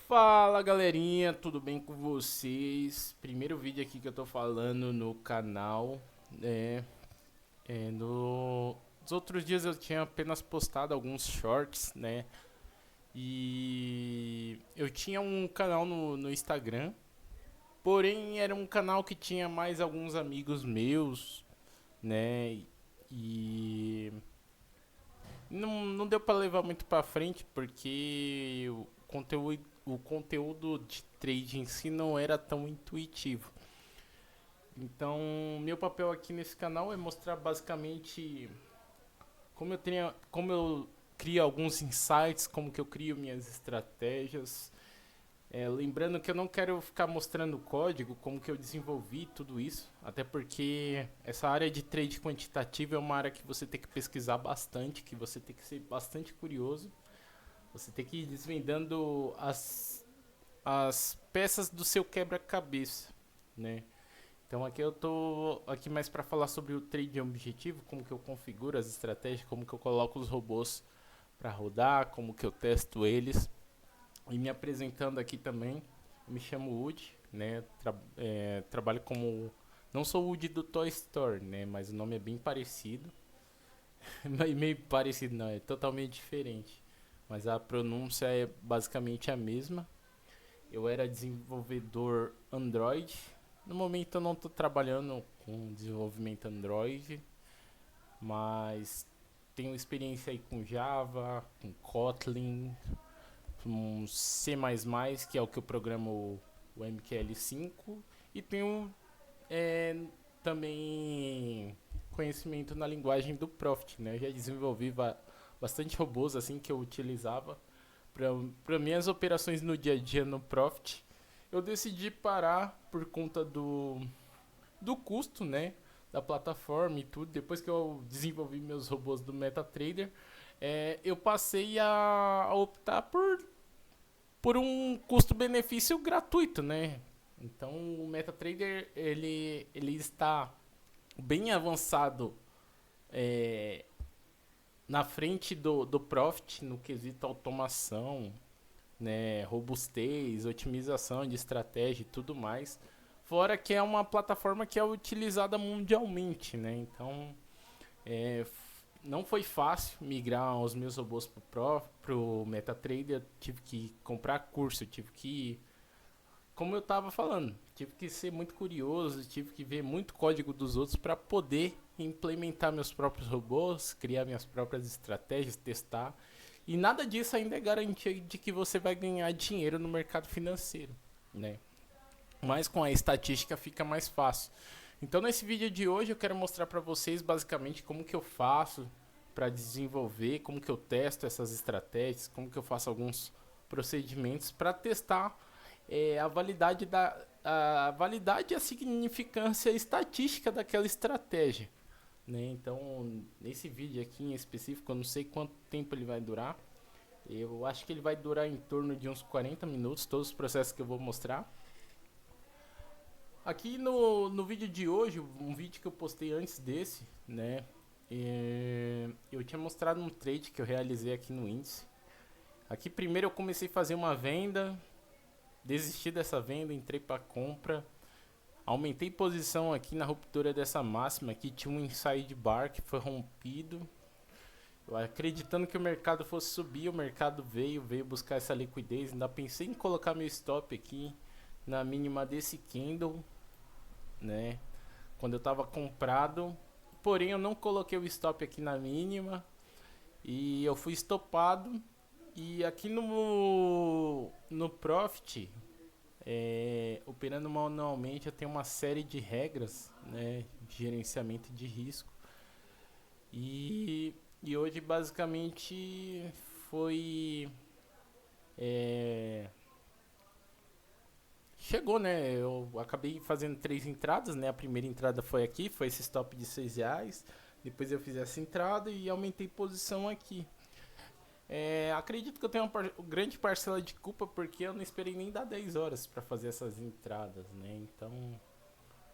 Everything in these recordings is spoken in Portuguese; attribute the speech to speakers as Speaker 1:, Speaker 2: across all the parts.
Speaker 1: Fala galerinha, tudo bem com vocês? Primeiro vídeo aqui que eu tô falando no canal, né? Nos outros dias eu tinha apenas postado alguns shorts, né? E eu tinha um canal no Instagram, porém era um canal que tinha mais alguns amigos meus, né? E não deu pra levar muito pra frente porque o conteúdo de trade em si não era tão intuitivo. Então, meu papel aqui nesse canal é mostrar basicamente como eu crio alguns insights, como que eu crio minhas estratégias. Lembrando que eu não quero ficar mostrando código, como que eu desenvolvi tudo isso, até porque essa área de trade quantitativo é uma área que você tem que pesquisar bastante, que você tem que ser bastante curioso, você tem que ir desvendando as peças do seu quebra-cabeça, né? Então aqui eu tô aqui mais para falar sobre o trade objetivo, como que eu configuro as estratégias, como que eu coloco os robôs para rodar, como que eu testo eles. E me apresentando aqui também, eu me chamo Woody, né? Trabalho como não sou o Woody do Toy Story, né? Mas o nome é bem parecido, meio parecido não, é totalmente diferente. Mas a pronúncia é basicamente a mesma. Eu era desenvolvedor Android. No momento eu não estou trabalhando com desenvolvimento Android, mas tenho experiência aí com Java, com Kotlin, com C++, que é o que eu programo o MQL5, e tenho é, também conhecimento na linguagem do Profit, né? Eu já desenvolvi bastante robôs assim que eu utilizava para minhas operações no dia a dia no Profit. Eu decidi parar por conta do custo, né? Da plataforma e tudo. Depois que eu desenvolvi meus robôs do MetaTrader, eu passei a optar por um custo-benefício gratuito, né? Então o MetaTrader ele está bem avançado é, na frente do Profit no quesito automação, né, robustez, otimização de estratégia e tudo mais. Fora que é uma plataforma que é utilizada mundialmente, né? Então, não foi fácil migrar os meus robôs pro MetaTrader. Tive que comprar curso, tive que, como eu estava falando, tive que ser muito curioso, tive que ver muito código dos outros para poder implementar meus próprios robôs, criar minhas próprias estratégias, testar. E nada disso ainda é garantia de que você vai ganhar dinheiro no mercado financeiro, né? Mas com a estatística fica mais fácil. Então nesse vídeo de hoje eu quero mostrar para vocês basicamente como que eu faço para desenvolver, como que eu testo essas estratégias, como que eu faço alguns procedimentos para testar a validade a validade e a significância estatística daquela estratégia, né? Então nesse vídeo aqui em específico eu não sei quanto tempo ele vai durar. Eu acho que ele vai durar em torno de uns 40 minutos, todos os processos que eu vou mostrar. Aqui no vídeo de hoje, um vídeo que eu postei antes desse, né? Eu tinha mostrado um trade que eu realizei aqui no índice. Aqui primeiro eu comecei a fazer uma venda, desisti dessa venda, entrei para compra, aumentei posição aqui na ruptura dessa máxima. Aqui tinha um inside bar que foi rompido. Eu acreditando que o mercado fosse subir, o mercado veio buscar essa liquidez. Ainda pensei em colocar meu stop aqui na mínima desse candle, né? Quando eu estava comprado, porém eu não coloquei o stop aqui na mínima e eu fui estopado. E aqui no Profit, operando manualmente, eu tenho uma série de regras, né, de gerenciamento de risco. E hoje basicamente foi é, chegou, né? Eu acabei fazendo três entradas, né? A primeira entrada foi aqui, foi esse stop de R$ 6. Depois eu fiz essa entrada e aumentei posição aqui. Acredito que eu tenho uma grande parcela de culpa porque eu não esperei nem dar 10 horas para fazer essas entradas, né? Então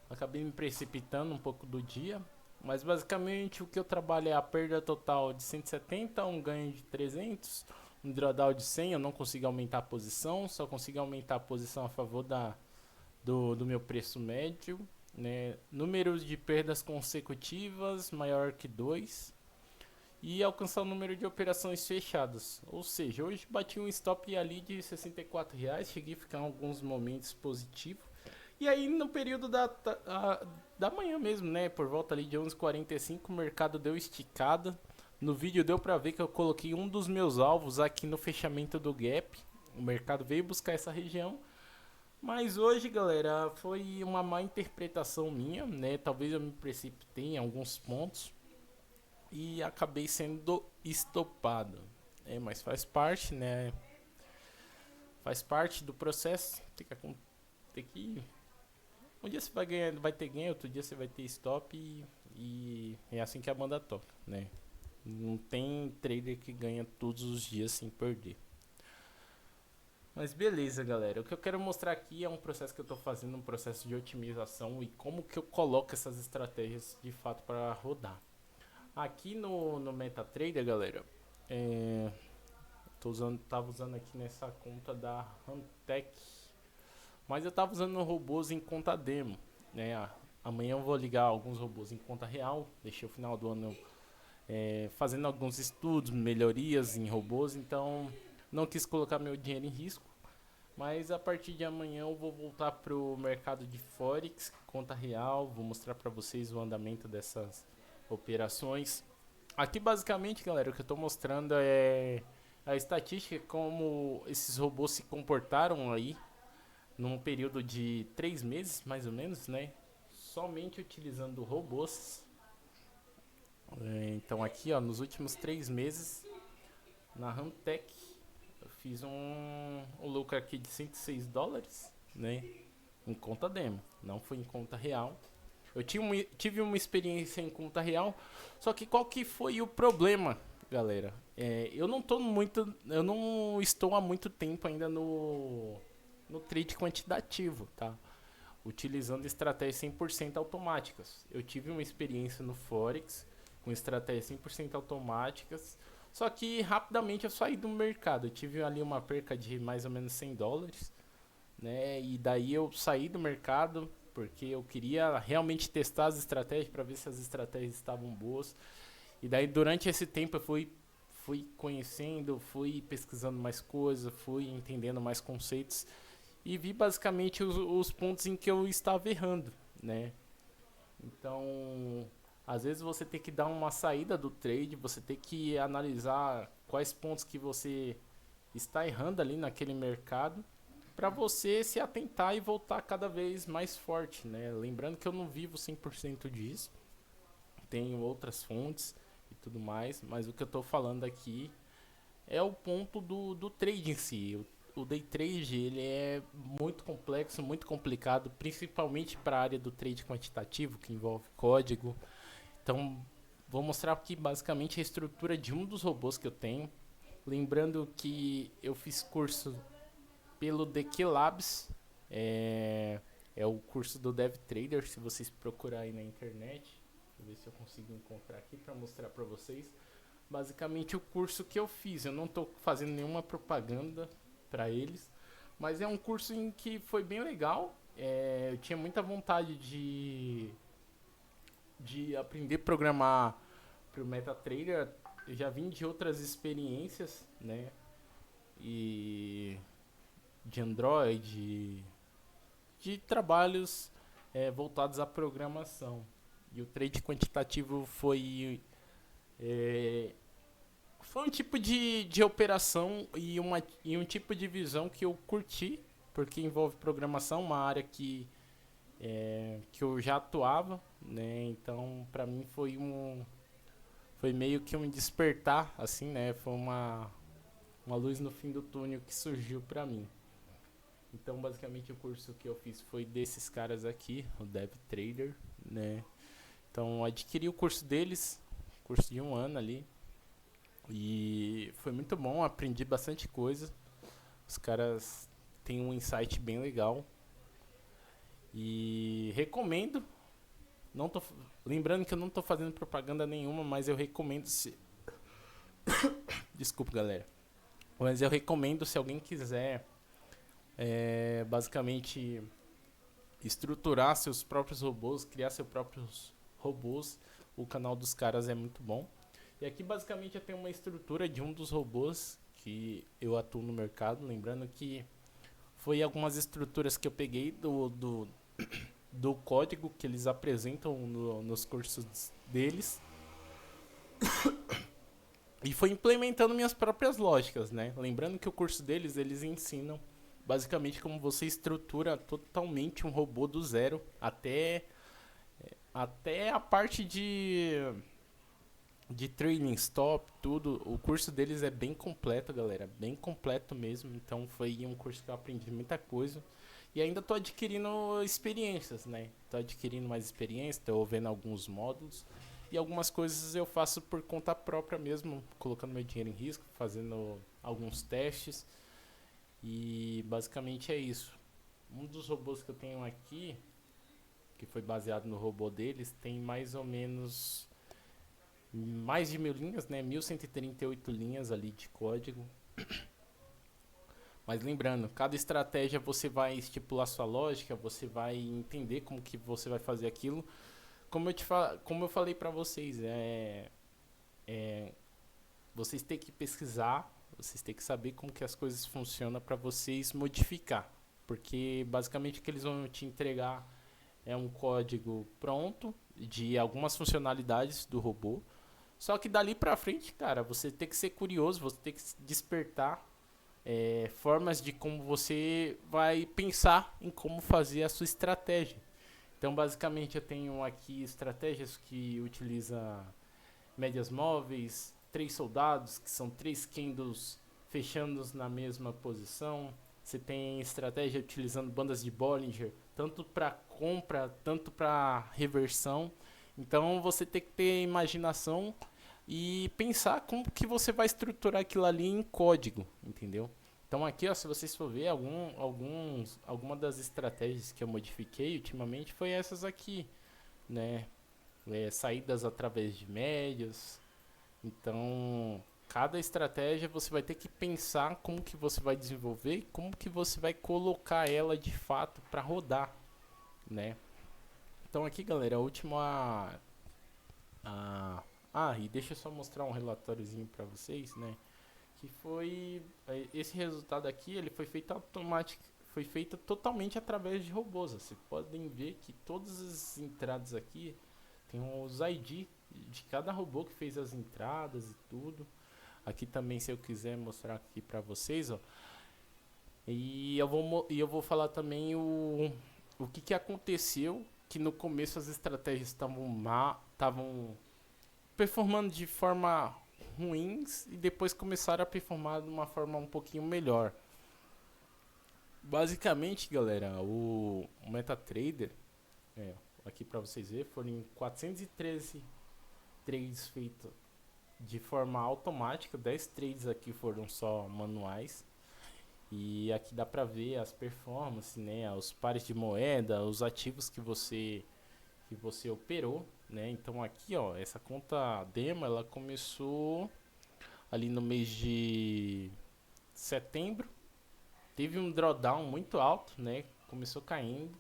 Speaker 1: acabei me precipitando um pouco do dia. Mas basicamente o que eu trabalho é a perda total de 170, um ganho de 300, um drawdown de 100, eu não consigo aumentar a posição, só consigo aumentar a posição a favor do meu preço médio, né? Números de perdas consecutivas maior que 2 e alcançar o número de operações fechadas. Ou seja, hoje bati um stop ali de R$ 64, cheguei a ficar em alguns momentos positivo. E aí no período da manhã mesmo, né, por volta ali de 11h45, o mercado deu esticada. No vídeo deu pra ver que eu coloquei um dos meus alvos aqui no fechamento do gap. O mercado veio buscar essa região. Mas hoje, galera, foi uma má interpretação minha, né? Talvez eu me precipitei em alguns pontos e acabei sendo estopado. Mas faz parte, né? Faz parte do processo. Tem que um dia você vai ganhar, vai ter ganho, outro dia você vai ter stop e é assim que a banda toca, né? Não tem trader que ganha todos os dias sem perder. Mas beleza, galera. O que eu quero mostrar aqui é um processo que eu estou fazendo, um processo de otimização e como que eu coloco essas estratégias de fato para rodar. Aqui no MetaTrader, galera, tava usando aqui nessa conta da Huntech, mas eu tava usando robôs em conta demo, né? Amanhã eu vou ligar alguns robôs em conta real. Deixei o final do ano fazendo alguns estudos, melhorias em robôs, então não quis colocar meu dinheiro em risco. Mas a partir de amanhã eu vou voltar pro mercado de Forex, conta real, vou mostrar para vocês o andamento dessas operações. Aqui basicamente, galera, o que eu estou mostrando é a estatística, como esses robôs se comportaram aí num período de 3 meses, mais ou menos, né? Somente utilizando robôs. Então aqui, ó, nos últimos 3 meses, na Huntech, eu fiz um lucro aqui de $106, né? Em conta demo, não foi em conta real. Eu tive uma experiência em conta real, só que qual que foi o problema, galera? Eu não estou há muito tempo ainda no trade quantitativo, tá? Utilizando estratégias 100% automáticas. Eu tive uma experiência no Forex com estratégias 100% automáticas, só que rapidamente eu saí do mercado. Eu tive ali uma perca de mais ou menos $100, né? E daí eu saí do mercado porque eu queria realmente testar as estratégias para ver se as estratégias estavam boas. E daí durante esse tempo eu fui conhecendo, fui pesquisando mais coisas, fui entendendo mais conceitos e vi basicamente os pontos em que eu estava errando, né? Então, às vezes você tem que dar uma saída do trade, você tem que analisar quais pontos que você está errando ali naquele mercado para você se atentar e voltar cada vez mais forte, né? Lembrando que eu não vivo 100% disso, tenho outras fontes e tudo mais, mas o que eu estou falando aqui é o ponto do trade em si. O day trade ele é muito complexo, muito complicado, principalmente para a área do trade quantitativo, que envolve código. Então, vou mostrar aqui basicamente a estrutura de um dos robôs que eu tenho. Lembrando que eu fiz curso pelo DQ Labs, é o curso do Dev Trader, se vocês procurarem aí na internet. Deixa eu ver se eu consigo encontrar aqui para mostrar para vocês. Basicamente o curso que eu fiz, eu não estou fazendo nenhuma propaganda para eles, mas é um curso em que foi bem legal. Eu tinha muita vontade de aprender a programar para o MetaTrader. Eu já vim de outras experiências, né? E de Android, de trabalhos voltados à programação. E o trade quantitativo foi um tipo de operação e um tipo de visão que eu curti, porque envolve programação, uma área que eu já atuava, né? Então, para mim foi meio que um despertar, assim, né? Foi uma luz no fim do túnel que surgiu para mim. Então, basicamente, o curso que eu fiz foi desses caras aqui, o Dev Trader, né? Então, adquiri o curso deles, curso de 1 ano ali. E foi muito bom, aprendi bastante coisa. Os caras têm um insight bem legal. E recomendo. Lembrando que eu não estou fazendo propaganda nenhuma, mas eu recomendo se. Desculpa, galera. Mas eu recomendo, se alguém quiser basicamente estruturar seus próprios robôs, criar seus próprios robôs, o canal dos caras é muito bom. E aqui basicamente eu tenho uma estrutura de um dos robôs que eu atuo no mercado, lembrando que foi algumas estruturas que eu peguei do código que eles apresentam nos cursos deles e foi implementando minhas próprias lógicas, né? Lembrando que o curso deles, eles ensinam basicamente como você estrutura totalmente um robô do zero até a parte de training stop, tudo. O curso deles é bem completo, galera, bem completo mesmo. Então foi um curso que eu aprendi muita coisa. E ainda tô adquirindo experiências, né? Tô adquirindo mais experiência, tô vendo alguns módulos. E algumas coisas eu faço por conta própria mesmo, colocando meu dinheiro em risco, fazendo alguns testes. E basicamente é isso. Um dos robôs que eu tenho aqui, que foi baseado no robô deles, tem mais ou menos mais de 1000 linhas, né? 1138 linhas ali de código. Mas lembrando, cada estratégia você vai estipular sua lógica, você vai entender como que você vai fazer aquilo. Como eu falei para vocês, vocês têm que pesquisar, vocês têm que saber como que as coisas funcionam para vocês modificar. Porque basicamente o que eles vão te entregar é um código pronto de algumas funcionalidades do robô. Só que dali pra frente, cara, você tem que ser curioso, você tem que despertar formas de como você vai pensar em como fazer a sua estratégia. Então, basicamente, eu tenho aqui estratégias que utiliza médias móveis, 3 soldados, que são 3 candles fechando na mesma posição. Você tem estratégia utilizando bandas de Bollinger, tanto para compra, tanto para reversão. Então, você tem que ter imaginação e pensar como que você vai estruturar aquilo ali em código, entendeu? Então aqui, ó, se vocês for ver, alguma das estratégias que eu modifiquei ultimamente foi essas aqui, né? Saídas através de médias. Então, cada estratégia você vai ter que pensar como que você vai desenvolver e como que você vai colocar ela de fato para rodar, né? Então aqui, galera, a última e deixa eu só mostrar um relatóriozinho para vocês, né? Que foi esse resultado aqui, ele foi feito automático, foi feito totalmente através de robôs. Vocês podem ver que todas as entradas aqui tem os ID de cada robô que fez as entradas e tudo. Aqui também, se eu quiser mostrar aqui para vocês, ó. E eu vou falar também o que aconteceu, que no começo as estratégias estavam performando de forma ruins e depois começaram a performar de uma forma um pouquinho melhor. Basicamente, galera, o MetaTrader, aqui para vocês verem, foram 413 trades feitos de forma automática, 10 trades aqui foram só manuais. E aqui dá para ver as performances, né, os pares de moeda, os ativos que você operou, né? Então aqui, ó, essa conta demo, ela começou ali no mês de setembro, teve um drawdown muito alto, né? Começou caindo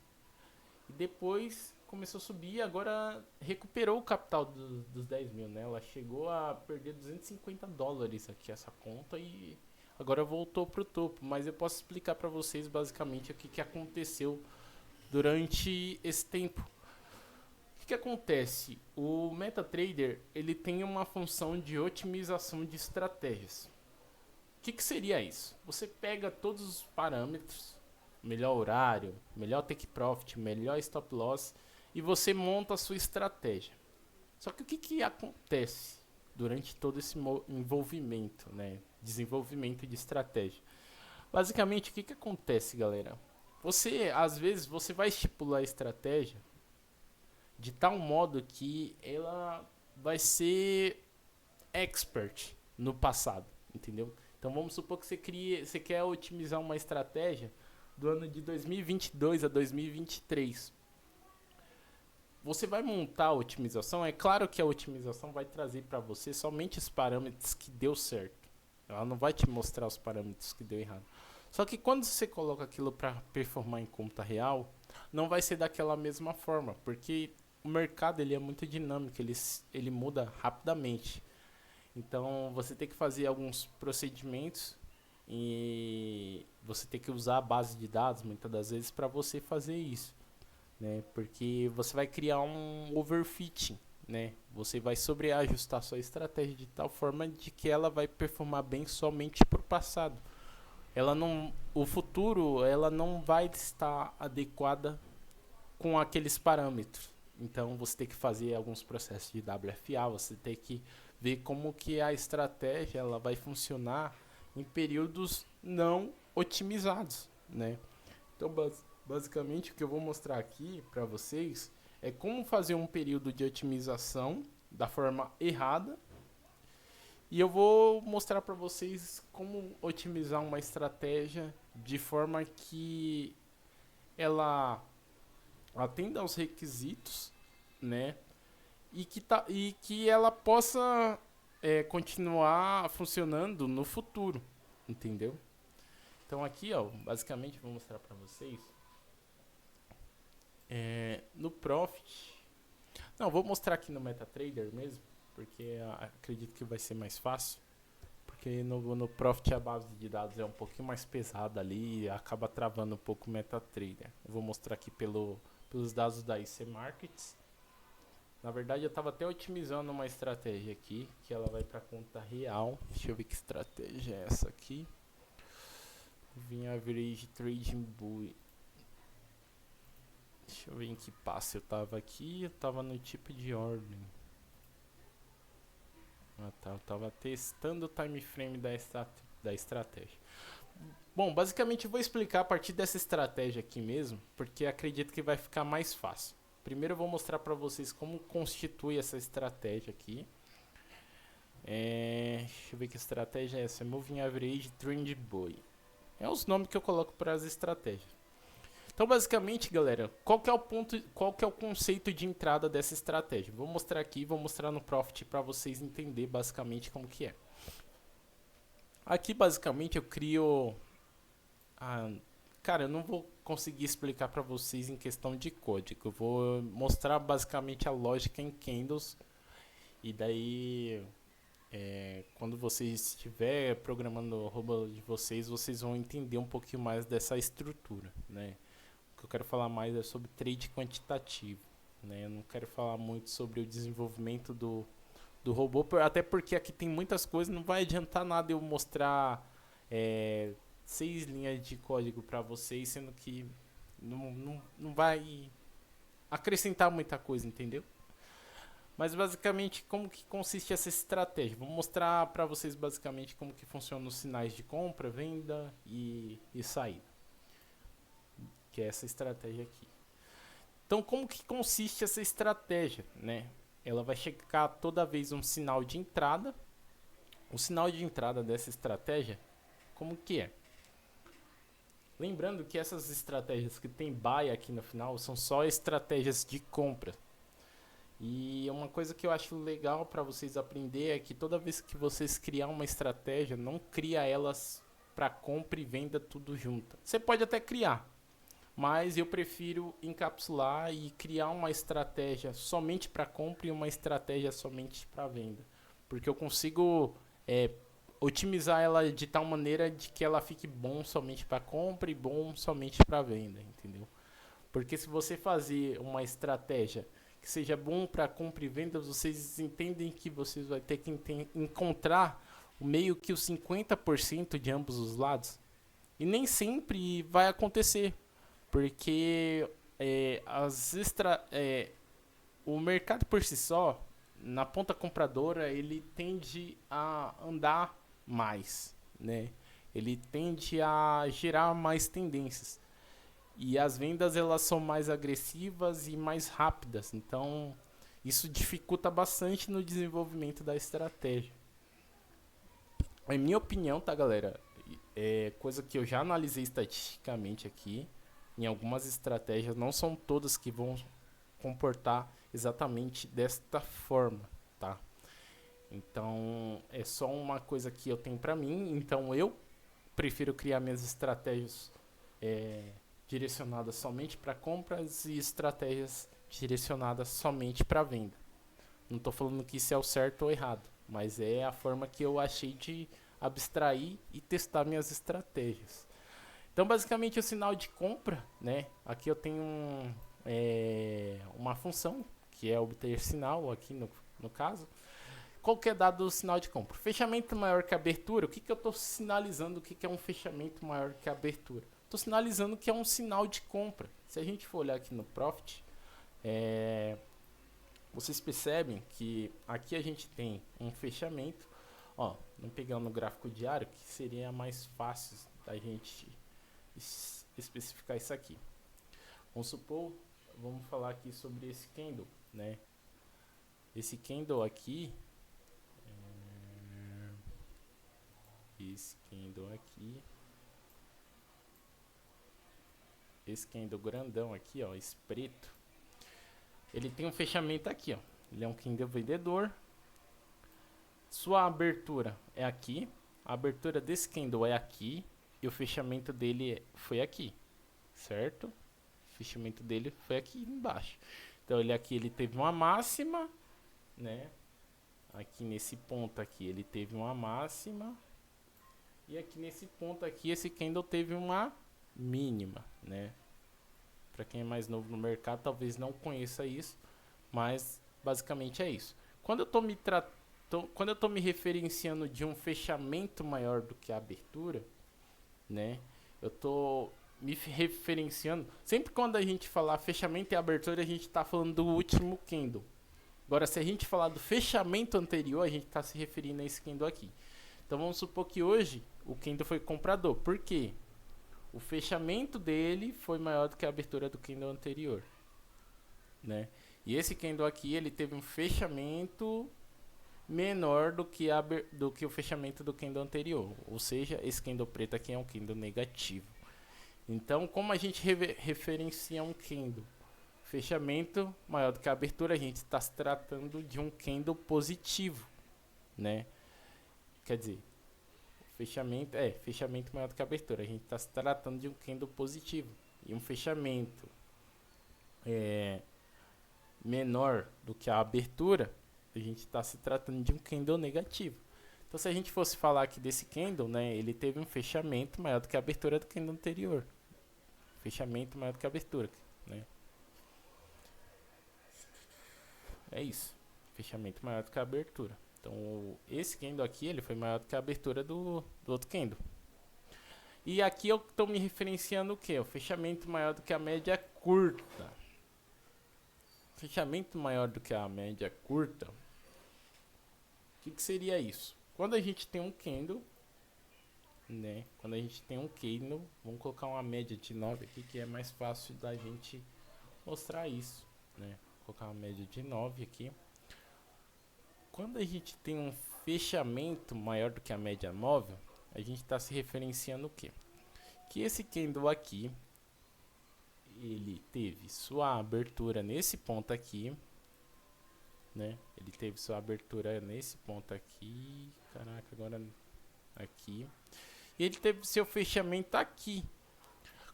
Speaker 1: e depois começou a subir e agora recuperou o capital dos 10 mil, né? Ela chegou a perder $250 aqui essa conta e agora voltou pro topo, mas eu posso explicar para vocês basicamente o que aconteceu durante esse tempo. O que acontece? O MetaTrader, ele tem uma função de otimização de estratégias. O que seria isso? Você pega todos os parâmetros, melhor horário, melhor take profit, melhor stop loss, e você monta a sua estratégia. Só que o que acontece durante todo esse envolvimento, né? Desenvolvimento de estratégia? Basicamente, o que acontece, galera? Às vezes, você vai estipular a estratégia de tal modo que ela vai ser expert no passado, entendeu? Então vamos supor que você quer otimizar uma estratégia do ano de 2022 a 2023. Você vai montar a otimização, é claro que a otimização vai trazer para você somente os parâmetros que deu certo. Ela não vai te mostrar os parâmetros que deu errado. Só que quando você coloca aquilo para performar em conta real, não vai ser daquela mesma forma, porque o mercado ele é muito dinâmico, ele muda rapidamente. Então você tem que fazer alguns procedimentos e você tem que usar a base de dados muitas das vezes para você fazer isso, né? Porque você vai criar um overfitting, né? Você vai sobreajustar sua estratégia de tal forma de que ela vai performar bem somente para o passado. Ela não, o futuro, ela não vai estar adequada com aqueles parâmetros. Então você tem que fazer alguns processos de WFA, você tem que ver como que a estratégia ela vai funcionar em períodos não otimizados, né? Então basicamente o que eu vou mostrar aqui para vocês é como fazer um período de otimização da forma errada e eu vou mostrar para vocês como otimizar uma estratégia de forma que ela atenda aos requisitos, né? E que ela possa continuar funcionando no futuro, entendeu? Então aqui, ó, basicamente vou mostrar para vocês no Profit. Não, vou mostrar aqui no MetaTrader mesmo, porque acredito que vai ser mais fácil. Porque no Profit a base de dados é um pouquinho mais pesada ali e acaba travando um pouco o MetaTrader. Eu vou mostrar aqui pelos dados da IC Markets. Na verdade eu estava até otimizando uma estratégia aqui, que ela vai para conta real. Deixa eu ver que estratégia é essa aqui. Vim Average Trading Bull. Deixa eu ver em que passo eu estava aqui. Eu estava no tipo de ordem. Tá, eu estava testando o time frame da estratégia. Bom, basicamente eu vou explicar a partir dessa estratégia aqui mesmo, porque acredito que vai ficar mais fácil. Primeiro eu vou mostrar para vocês como constitui essa estratégia aqui. Deixa eu ver que estratégia é essa. Moving Average Trend Bull. É os nomes que eu coloco para as estratégias. Então basicamente, galera, qual que é o conceito de entrada dessa estratégia? Vou mostrar aqui, vou mostrar no Profit para vocês entenderem basicamente como que é. Aqui basicamente eu crio cara, eu não vou conseguir explicar para vocês em questão de código. Eu vou mostrar basicamente a lógica em candles. E daí, quando vocês estiver programando o robô de vocês, vocês vão entender um pouquinho mais dessa estrutura, né? O que eu quero falar mais é sobre trade quantitativo, né? Eu não quero falar muito sobre o desenvolvimento do robô, até porque aqui tem muitas coisas, não vai adiantar nada eu mostrar 6 linhas de código para vocês, sendo que não vai acrescentar muita coisa, entendeu? Mas basicamente como que consiste essa estratégia? Vou mostrar para vocês basicamente como que funcionam os sinais de compra, venda e saída, que é essa estratégia aqui. Então como que consiste essa estratégia, né? Ela vai checar toda vez um sinal de entrada. O sinal de entrada dessa estratégia, como que é? Lembrando que essas estratégias que tem buy aqui no final são só estratégias de compra. E uma coisa que eu acho legal para vocês aprender é que toda vez que vocês criar uma estratégia, não cria elas para compra e venda tudo junto. Você pode até criar, mas eu prefiro encapsular e criar uma estratégia somente para compra e uma estratégia somente para venda, porque eu consigo otimizar ela de tal maneira de que ela fique bom somente para compra e bom somente para venda, entendeu? Porque se você fazer uma estratégia que seja bom para compra e venda, vocês entendem que vocês vão ter que encontrar o meio que os 50% de ambos os lados. E nem sempre vai acontecer, porque o mercado por si só, na ponta compradora, ele tende a andar mais, né? Ele tende a gerar mais tendências. E as vendas elas são mais agressivas e mais rápidas, então isso dificulta bastante no desenvolvimento da estratégia. Em minha opinião, tá, galera? É coisa que eu já analisei estatisticamente aqui. Em algumas estratégias, não são todas que vão comportar exatamente desta forma, tá? Então é só uma coisa que eu tenho para mim. Então eu prefiro criar minhas estratégias direcionadas somente para compras e estratégias direcionadas somente para venda. Não estou falando que isso é o certo ou errado, mas é a forma que eu achei de abstrair e testar minhas estratégias. Então, basicamente, o sinal de compra, né? Aqui eu tenho uma função que é obter sinal aqui no caso. Qual que é dado o sinal de compra? Fechamento maior que abertura. O que, que eu estou sinalizando? O que, que é um fechamento maior que abertura? Estou sinalizando que é um sinal de compra. Se a gente for olhar aqui no Profit, vocês percebem que aqui a gente tem um fechamento. Ó, vamos pegar no gráfico diário, que seria mais fácil da gente especificar isso aqui. Vamos supor, vamos falar aqui sobre esse candle, né? Esse candle aqui, esse candle grandão aqui, ó, esse preto, ele tem um fechamento aqui, ó. Ele é um candle vendedor. Sua abertura é aqui, a abertura desse candle é aqui e o fechamento dele foi aqui, certo? O fechamento dele foi aqui embaixo. Então ele aqui ele teve uma máxima, né? Aqui nesse ponto aqui ele teve uma máxima e aqui nesse ponto aqui esse candle teve uma mínima, né? Para quem é mais novo no mercado talvez não conheça isso, mas basicamente é isso. Quando eu tô me referenciando de um fechamento maior do que a abertura, né? Eu tô me referenciando. Sempre quando a gente falar fechamento e abertura, a gente está falando do último candle. Agora, se a gente falar do fechamento anterior, a gente está se referindo a esse candle aqui. Então, vamos supor que hoje o candle foi comprador. Por quê? O fechamento dele foi maior do que a abertura do candle anterior, né? E esse candle aqui, ele teve um fechamento menor do que o fechamento do candle anterior. Ou seja, esse candle preto aqui é um candle negativo. Então, como a gente referencia um candle fechamento maior do que a abertura, a gente está se tratando de um candle positivo, né? Quer dizer, fechamento maior do que a abertura, a gente está se tratando de um candle positivo. E um fechamento menor do que a abertura, a gente está se tratando de um candle negativo. Então, se a gente fosse falar aqui desse candle, né, ele teve um fechamento maior do que a abertura do candle anterior. Fechamento maior do que a abertura, né? É isso. Fechamento maior do que a abertura. Então, esse candle aqui, ele foi maior do que a abertura do outro candle. E aqui eu estou me referenciando o que? O fechamento maior do que a média curta. Fechamento maior do que a média curta. O que seria isso? Quando a gente tem um candle, né? Quando a gente tem um candle, vamos colocar uma média de 9 aqui, que é mais fácil da gente mostrar isso, né? Vou colocar uma média de 9 aqui. Quando a gente tem um fechamento maior do que a média móvel, a gente está se referenciando o quê? Que esse candle aqui, ele teve sua abertura nesse ponto aqui, né? Ele teve sua abertura nesse ponto aqui, caraca, agora aqui. E ele teve seu fechamento aqui.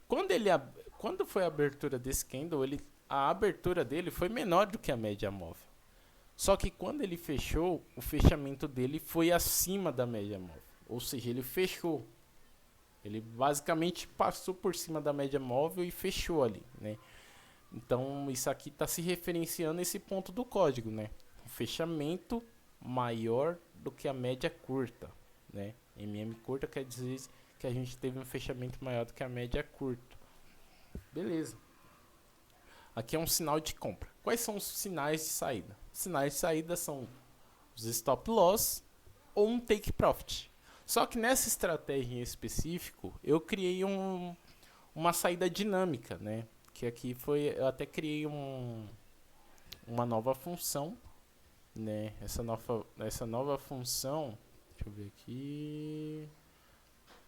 Speaker 1: Quando foi a abertura desse candle, a abertura dele foi menor do que a média móvel. Só que quando ele fechou, o fechamento dele foi acima da média móvel. Ou seja, ele fechou. Ele basicamente passou por cima da média móvel e fechou ali, né? Então, isso aqui está se referenciando a esse ponto do código, né? Um fechamento maior do que a média curta, né? MM curta quer dizer que a gente teve um fechamento maior do que a média curta. Beleza. Aqui é um sinal de compra. Quais são os sinais de saída? Os sinais de saída são os stop loss ou um take profit. Só que nessa estratégia em específico, eu criei uma saída dinâmica, né? Que aqui eu até criei uma nova função, né? Essa nova função, deixa eu ver aqui.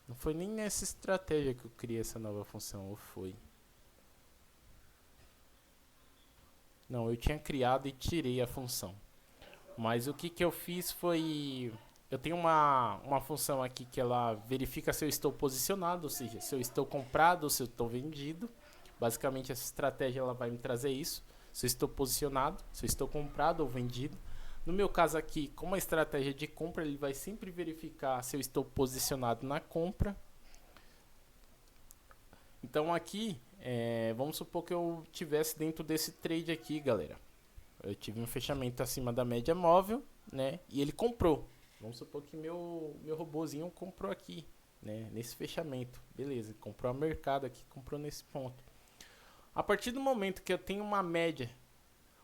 Speaker 1: Não foi nem nessa estratégia que eu criei essa nova função, ou foi? Não, eu tinha criado e tirei a função. Mas o que eu fiz foi... Eu tenho uma função aqui que ela verifica se eu estou posicionado, ou seja, se eu estou comprado ou se eu estou vendido. Basicamente essa estratégia ela vai me trazer isso. Se eu estou posicionado, se eu estou comprado ou vendido. No meu caso aqui, como a estratégia de compra, ele vai sempre verificar se eu estou posicionado na compra. Então aqui, vamos supor que eu tivesse dentro desse trade aqui, galera. Eu tive um fechamento acima da média móvel, né? E ele comprou. Vamos supor que meu robozinho comprou aqui, né? Nesse fechamento. Beleza, comprou a mercado aqui, comprou nesse ponto. A partir do momento que eu tenho uma média,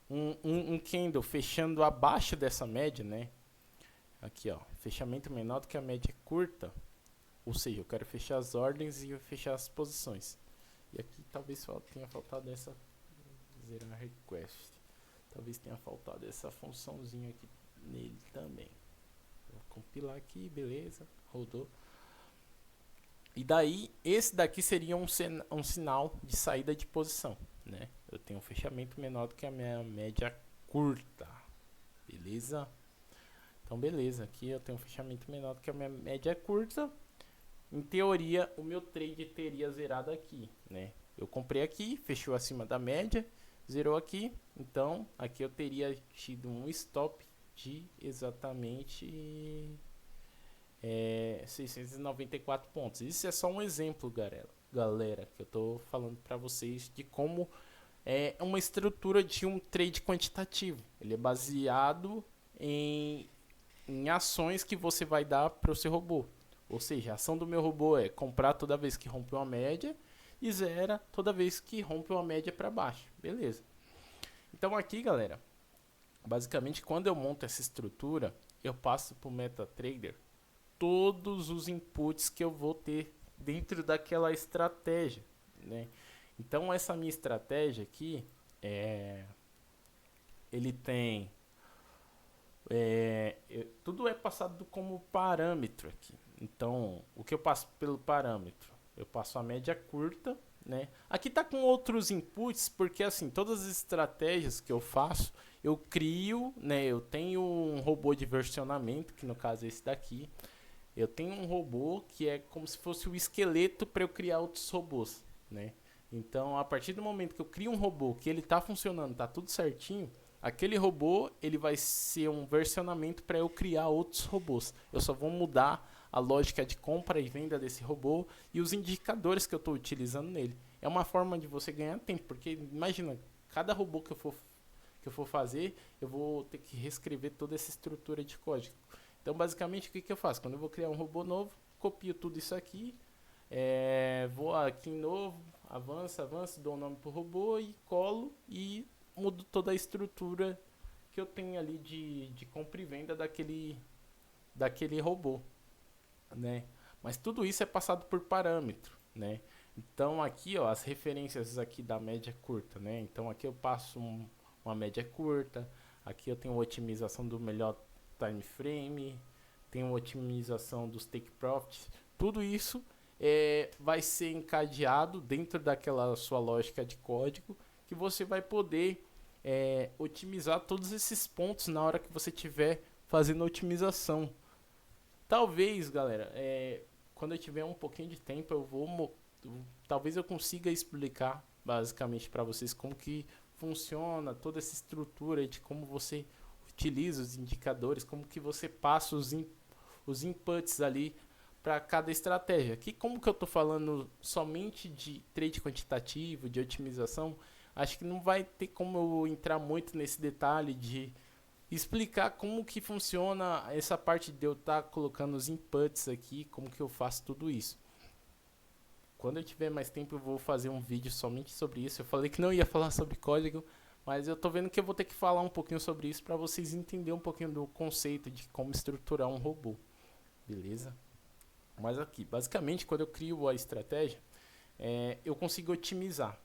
Speaker 1: um candle fechando abaixo dessa média, né? Aqui, ó, fechamento menor do que a média curta. Ou seja, eu quero fechar as ordens e fechar as posições. E aqui talvez tenha faltado essa zerar request. Talvez tenha faltado essa funçãozinha aqui nele também. Vou compilar aqui, beleza, rodou. E daí, esse daqui seria um sinal de saída de posição, né? Eu tenho um fechamento menor do que a minha média curta, beleza? Então, beleza, aqui eu tenho um fechamento menor do que a minha média curta. Em teoria, o meu trade teria zerado aqui, né? Eu comprei aqui, fechou acima da média, zerou aqui. Então, aqui eu teria tido um stop de exatamente 694 pontos. Isso é só um exemplo, galera, que eu tô falando para vocês de como é uma estrutura de um trade quantitativo. Ele é baseado em ações que você vai dar para o seu robô. Ou seja, a ação do meu robô é comprar toda vez que rompe uma média e zera toda vez que rompe uma média para baixo. Beleza. Então aqui, galera, basicamente quando eu monto essa estrutura, eu passo para o MetaTrader todos os inputs que eu vou ter dentro daquela estratégia, né? Então essa minha estratégia aqui, ele tem tudo é passado como parâmetro aqui. Então, o que eu passo pelo parâmetro? Eu passo a média curta, né? Aqui tá com outros inputs, porque assim, todas as estratégias que eu faço, eu crio, né? Eu tenho um robô de versionamento, que no caso é esse daqui. Eu tenho um robô que é como se fosse o esqueleto para eu criar outros robôs, né? Então, a partir do momento que eu crio um robô que ele tá funcionando, tá tudo certinho, aquele robô ele vai ser um versionamento para eu criar outros robôs. Eu só vou mudar a lógica de compra e venda desse robô e os indicadores que eu estou utilizando nele. É uma forma de você ganhar tempo, porque imagina, cada robô que eu for fazer, eu vou ter que reescrever toda essa estrutura de código. Então, basicamente, o que eu faço? Quando eu vou criar um robô novo, copio tudo isso aqui, vou aqui em novo, avança, dou um nome para o robô e colo e mudo toda a estrutura que eu tenho ali de compra e venda daquele robô, né? Mas tudo isso é passado por parâmetro, né? Então aqui, ó, as referências aqui da média curta, né? Então aqui eu passo uma média curta, aqui eu tenho otimização do melhor time frame, tenho otimização dos take profits, tudo isso vai ser encadeado dentro daquela sua lógica de código que você vai poder otimizar todos esses pontos na hora que você estiver fazendo a otimização. Talvez, galera, quando eu tiver um pouquinho de tempo, talvez eu consiga explicar basicamente para vocês como que funciona toda essa estrutura de como você utiliza os indicadores, como que você passa os inputs ali para cada estratégia. Aqui, como que eu estou falando somente de trade quantitativo, de otimização, acho que não vai ter como eu entrar muito nesse detalhe de explicar como que funciona essa parte de eu estar colocando os inputs aqui, como que eu faço tudo isso. Quando eu tiver mais tempo eu vou fazer um vídeo somente sobre isso. Eu falei que não ia falar sobre código, mas eu tô vendo que eu vou ter que falar um pouquinho sobre isso para vocês entenderem um pouquinho do conceito de como estruturar um robô. Beleza? Mas aqui, basicamente, quando eu crio a estratégia, eu consigo otimizar,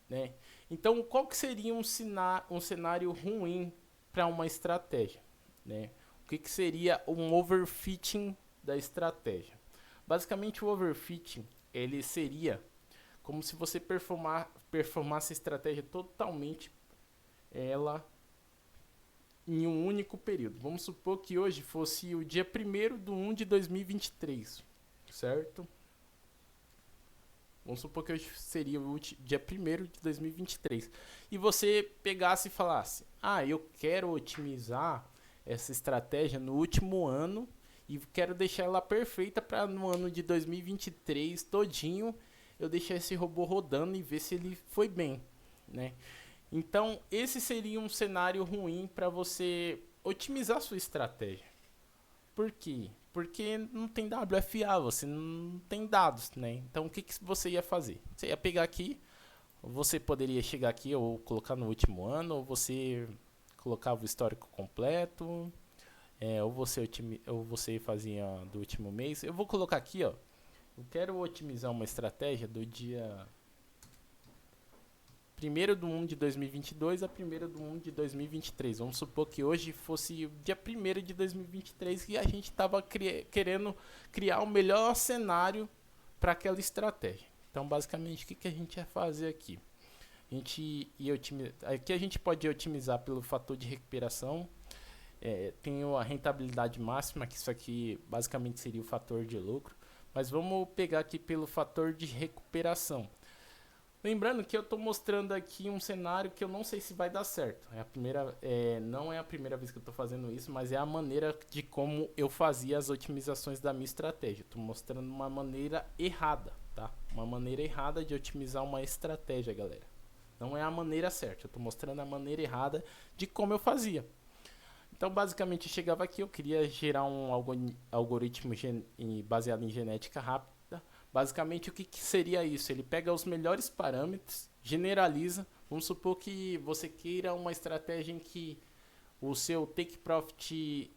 Speaker 1: né? Então, qual que seria um cenário ruim para uma estratégia, né? O que seria um overfitting da estratégia? Basicamente, o overfitting ele seria como se você performasse a estratégia totalmente ela em um único período. Vamos supor que hoje fosse o dia 1º de 2023, certo? Vamos supor que hoje seria o dia 1º de 2023. E você pegasse e falasse, eu quero otimizar essa estratégia no último ano e quero deixar ela perfeita para no ano de 2023 todinho eu deixar esse robô rodando e ver se ele foi bem, né? Então, esse seria um cenário ruim para você otimizar sua estratégia. Por quê? Porque não tem WFA, você não tem dados, né? Então, o que você ia fazer? Você ia pegar aqui, você poderia chegar aqui ou colocar no último ano, ou você colocava o histórico completo, ou você fazia do último mês. Eu vou colocar aqui, ó. Eu quero otimizar uma estratégia do dia 1º de 2022 a 1º de 2023. Vamos supor que hoje fosse o dia 1º de 2023 e a gente estava querendo criar o melhor cenário para aquela estratégia. Então, basicamente, o que a gente ia fazer aqui? Aqui a gente pode otimizar pelo fator de recuperação. Tem a rentabilidade máxima, que isso aqui basicamente seria o fator de lucro. Mas vamos pegar aqui pelo fator de recuperação. Lembrando que eu estou mostrando aqui um cenário que eu não sei se vai dar certo. Não é a primeira vez que eu estou fazendo isso, mas é a maneira de como eu fazia as otimizações da minha estratégia. Estou mostrando uma maneira errada, tá? Uma maneira errada de otimizar uma estratégia, galera. Não é a maneira certa. Eu estou mostrando a maneira errada de como eu fazia. Então, basicamente, eu chegava aqui, eu queria gerar um algoritmo baseado em genética rápida. Basicamente, o que seria isso? Ele pega os melhores parâmetros, generaliza. Vamos supor que você queira uma estratégia em que o seu take profit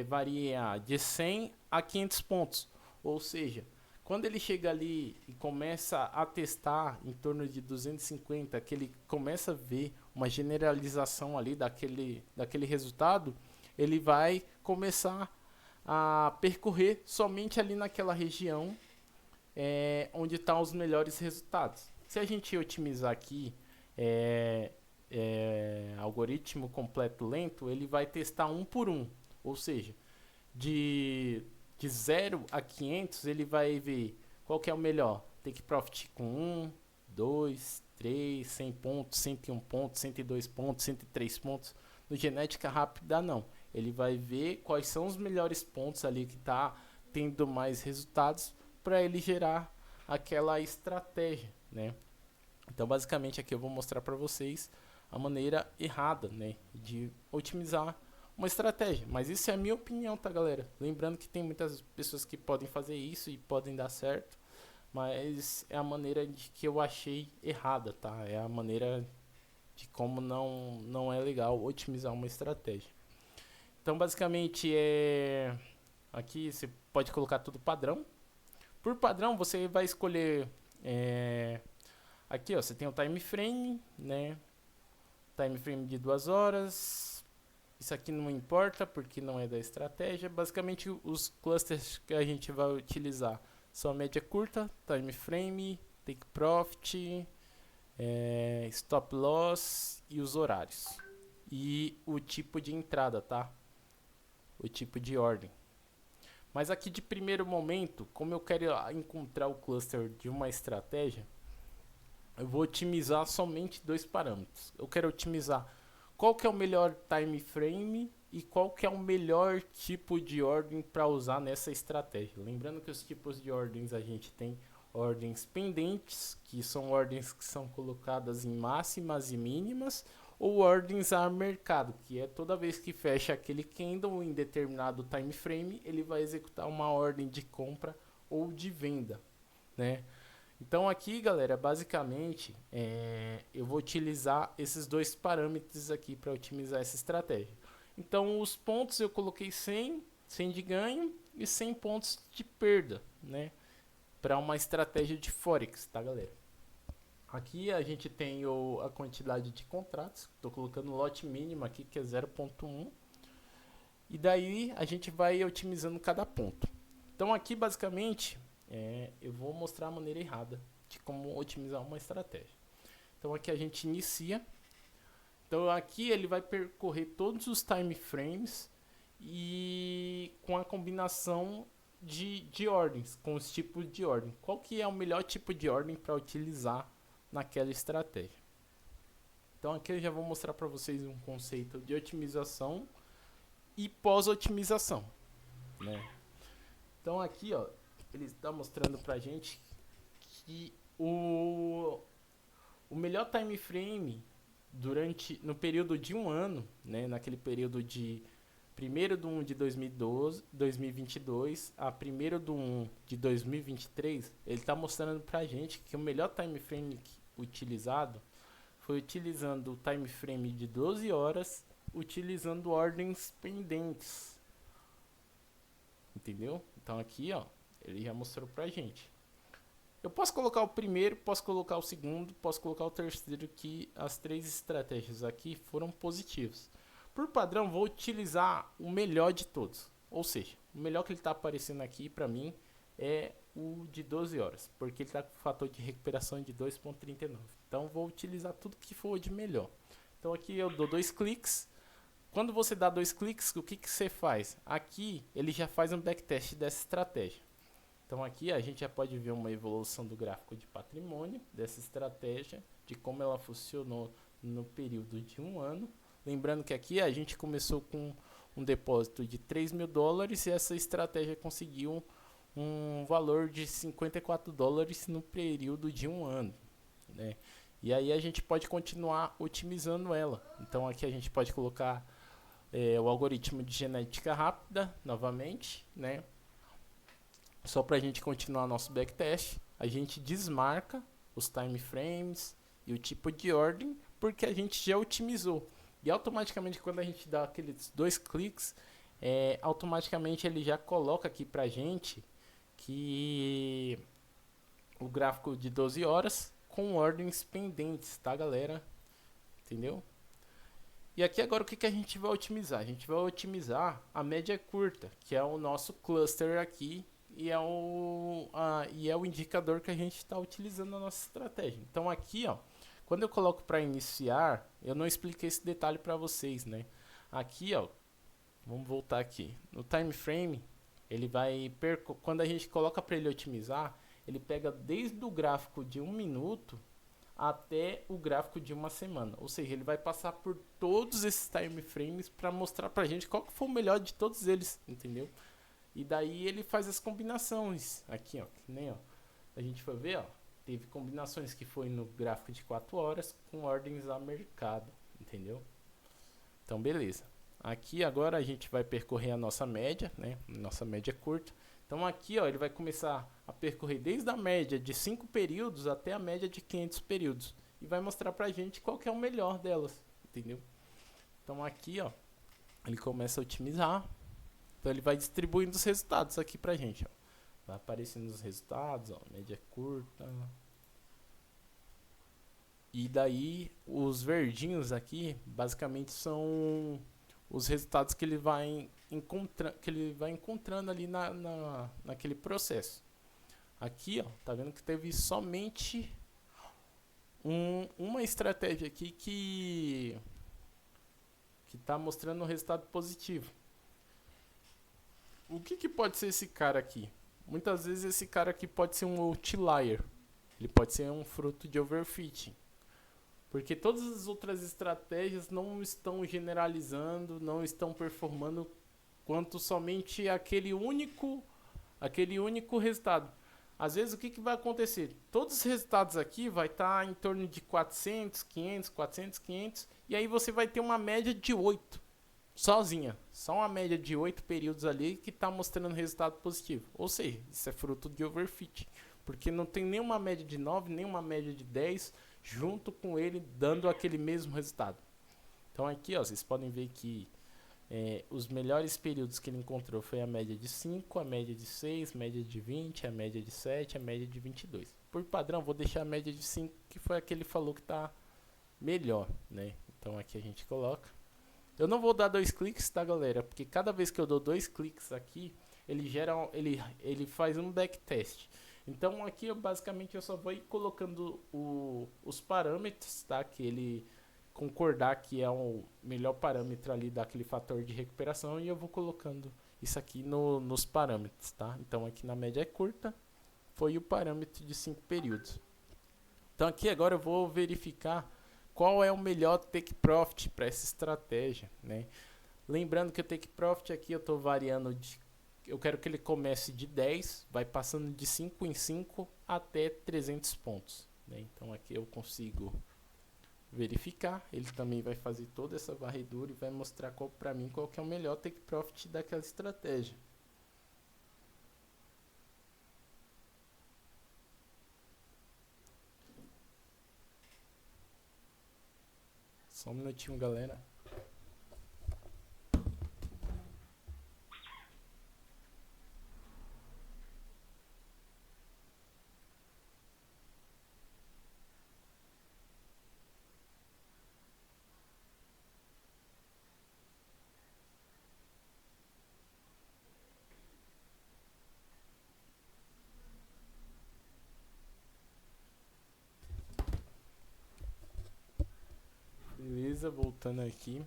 Speaker 1: varia de 100 a 500 pontos. Ou seja, quando ele chega ali e começa a testar em torno de 250, que ele começa a ver uma generalização ali daquele resultado, ele vai começar a percorrer somente ali naquela região onde estão os melhores resultados. Se a gente otimizar aqui algoritmo completo lento, ele vai testar um por um, ou seja, de 0 a 500 ele vai ver qual que é o melhor, take profit com 1, 2, 3, 100 pontos, 101 pontos, 102 pontos, 103 pontos. No genética rápida não, ele vai ver quais são os melhores pontos ali que está tendo mais resultados para ele gerar aquela estratégia, né? Então, basicamente, aqui eu vou mostrar para vocês a maneira errada, né, de otimizar uma estratégia. Mas isso é a minha opinião, tá, galera? Lembrando que tem muitas pessoas que podem fazer isso e podem dar certo, mas é a maneira de que eu achei errada, tá? É a maneira de como não é legal otimizar uma estratégia. Então, basicamente, aqui você pode colocar tudo padrão. Por padrão, você vai escolher aqui, ó, você tem o time frame, né? Time frame de 2 horas. Isso aqui não importa porque não é da estratégia. Basicamente, os clusters que a gente vai utilizar são a média curta, time frame, take profit, stop loss e os horários. E o tipo de entrada, tá? O tipo de ordem. Mas aqui de primeiro momento, como eu quero encontrar o cluster de uma estratégia, eu vou otimizar somente 2 parâmetros. Eu quero otimizar qual que é o melhor time frame e qual que é o melhor tipo de ordem para usar nessa estratégia. Lembrando que os tipos de ordens a gente tem ordens pendentes, que são ordens que são colocadas em máximas e mínimas, ou ordens a mercado, que é toda vez que fecha aquele candle em determinado time frame, ele vai executar uma ordem de compra ou de venda, né? Então aqui, galera, basicamente, eu vou utilizar esses 2 parâmetros aqui para otimizar essa estratégia. Então os pontos eu coloquei 100 de ganho e 100 pontos de perda, né? Para uma estratégia de Forex, tá, galera? Aqui a gente tem a quantidade de contratos, estou colocando o lote mínimo aqui que é 0.1 e daí a gente vai otimizando cada ponto. Então aqui basicamente eu vou mostrar a maneira errada de como otimizar uma estratégia. Então aqui a gente inicia, Então aqui ele vai percorrer todos os time frames e com a combinação de ordens, com os tipos de ordem. Qual que é o melhor tipo de ordem para utilizar naquela estratégia? Então aqui eu já vou mostrar para vocês um conceito de otimização e pós-otimização, né? Então aqui, ó, ele está mostrando para a gente que o melhor time frame no período de um ano, né, naquele período de 1º de 1 de 2022 a 1º de 1 de 2023, ele está mostrando para a gente que o melhor time frame utilizado foi utilizando o time frame de 12 horas, utilizando ordens pendentes. Entendeu? Então aqui, ó, ele já mostrou pra gente. Eu posso colocar o primeiro, posso colocar o segundo, posso colocar o terceiro, que as 3 estratégias aqui foram positivas. Por padrão, vou utilizar o melhor de todos. Ou seja, o melhor que ele está aparecendo aqui pra mim é o de 12 horas, porque ele está com fator de recuperação de 2.39. Então vou utilizar tudo que for de melhor. Então aqui eu dou 2 cliques. Quando você dá 2 cliques, o que você faz? Aqui ele já faz um backtest dessa estratégia. Então aqui a gente já pode ver uma evolução do gráfico de patrimônio dessa estratégia, de como ela funcionou no período de um ano. Lembrando que aqui a gente começou com um depósito de $3.000 e essa estratégia conseguiu um valor de $54 no período de um ano, né? E aí a gente pode continuar otimizando ela. Então aqui a gente pode colocar o algoritmo de genética rápida novamente, né? Só para a gente continuar nosso backtest, a gente desmarca os time frames e o tipo de ordem, porque a gente já otimizou. E automaticamente quando a gente dá aqueles 2 cliques, automaticamente ele já coloca aqui para a gente que o gráfico de 12 horas com ordens pendentes, tá, galera? Entendeu? E aqui agora o que a gente vai otimizar? A gente vai otimizar a média curta, que é o nosso cluster aqui e é o indicador que a gente está utilizando na nossa estratégia. Então aqui, ó, quando eu coloco para iniciar, eu não expliquei esse detalhe para vocês, né? Aqui, ó, vamos voltar aqui. No time frame, ele vai quando a gente coloca para ele otimizar, ele pega desde o gráfico de 1 minuto até o gráfico de uma semana. Ou seja, ele vai passar por todos esses time frames para mostrar pra gente qual que foi o melhor de todos eles, entendeu? E daí ele faz as combinações. Aqui, ó, que nem, ó, a gente foi ver, ó, teve combinações que foi no gráfico de 4 horas com ordens a mercado, entendeu? Então, beleza. Aqui agora a gente vai percorrer a nossa média, né? Nossa média curta. Então aqui, ó, ele vai começar a percorrer desde a média de 5 períodos até a média de 500 períodos. E vai mostrar pra gente qual que é o melhor delas, entendeu? Então aqui, ó, ele começa a otimizar. Então ele vai distribuindo os resultados aqui pra gente, ó. Vai aparecendo os resultados, ó, média curta. E daí os verdinhos aqui, basicamente são os resultados que ele vai encontrando ali naquele processo. Aqui, ó, tá vendo que teve somente uma estratégia aqui que tá mostrando um resultado positivo. O que pode ser esse cara aqui? Muitas vezes esse cara aqui pode ser um outlier. Ele pode ser um fruto de overfitting. Porque todas as outras estratégias não estão generalizando, não estão performando quanto somente aquele único resultado. Às vezes o que vai acontecer? Todos os resultados aqui vai estar em torno de 400, 500, 400, 500 e aí você vai ter uma média de 8 sozinha. Só uma média de 8 períodos ali que está mostrando resultado positivo. Ou seja, isso é fruto de overfit. Porque não tem nenhuma média de 9, nenhuma média de 10 junto com ele dando aquele mesmo resultado. Então aqui, ó, vocês podem ver que os melhores períodos que ele encontrou foi a média de 5, a média de 6, média de 20, a média de 7, a média de 22. Por padrão, vou deixar a média de 5, que foi a que ele falou que está melhor, né? Então aqui a gente coloca. Eu não vou dar 2 cliques, tá, galera? Porque cada vez que eu dou 2 cliques aqui, ele faz um backtest. Então aqui basicamente eu só vou ir colocando os parâmetros, tá? Que ele concordar que é o melhor parâmetro ali daquele fator de recuperação e eu vou colocando isso aqui nos parâmetros, tá? Então aqui na média curta foi o parâmetro de 5 períodos. Então aqui agora eu vou verificar qual é o melhor take profit para essa estratégia, né? Lembrando que o take profit aqui eu estou variando eu quero que ele comece de 10, vai passando de 5 em 5 até 300 pontos, né? Então aqui eu consigo verificar, ele também vai fazer toda essa varredura e vai mostrar para mim qual que é o melhor take profit daquela estratégia. Só um minutinho, galera. Beleza, voltando aqui.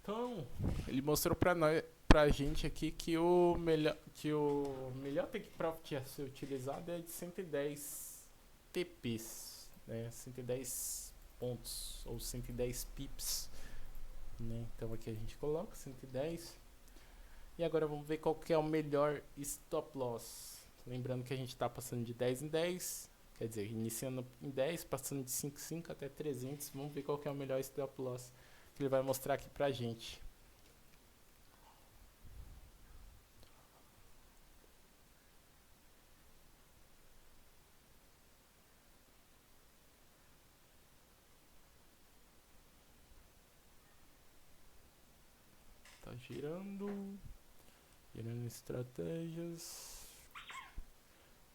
Speaker 1: Então, ele mostrou pra gente aqui que o melhor take profit a ser utilizado é de 110 TPs, né? 110 pontos ou 110 pips, né? Então aqui a gente coloca 110. E agora vamos ver qual que é o melhor stop loss. Lembrando que a gente está passando de 10 em 10, quer dizer, iniciando em 10, passando de 5 em 5 até 300. Vamos ver qual que é o melhor stop loss que ele vai mostrar aqui pra gente. Tá girando estratégias.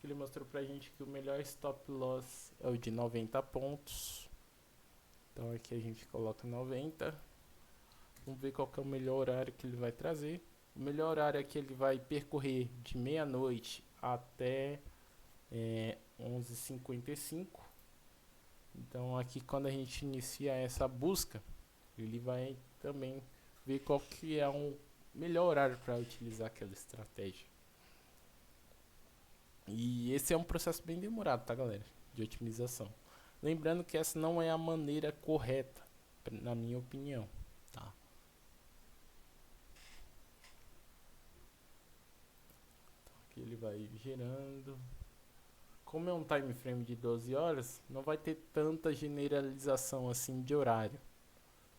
Speaker 1: Ele mostrou pra gente que o melhor stop loss é o de 90 pontos. Então aqui a gente coloca 90. Vamos ver qual que é o melhor horário que ele vai trazer. O melhor horário é que ele vai percorrer de meia-noite até 11h55. Então aqui quando a gente inicia essa busca, ele vai também ver qual que é o melhor horário para utilizar aquela estratégia. E esse é um processo bem demorado, tá, galera? De otimização. Lembrando que essa não é a maneira correta, na minha opinião, tá? Então, aqui ele vai gerando. Como é um time frame de 12 horas, não vai ter tanta generalização assim de horário.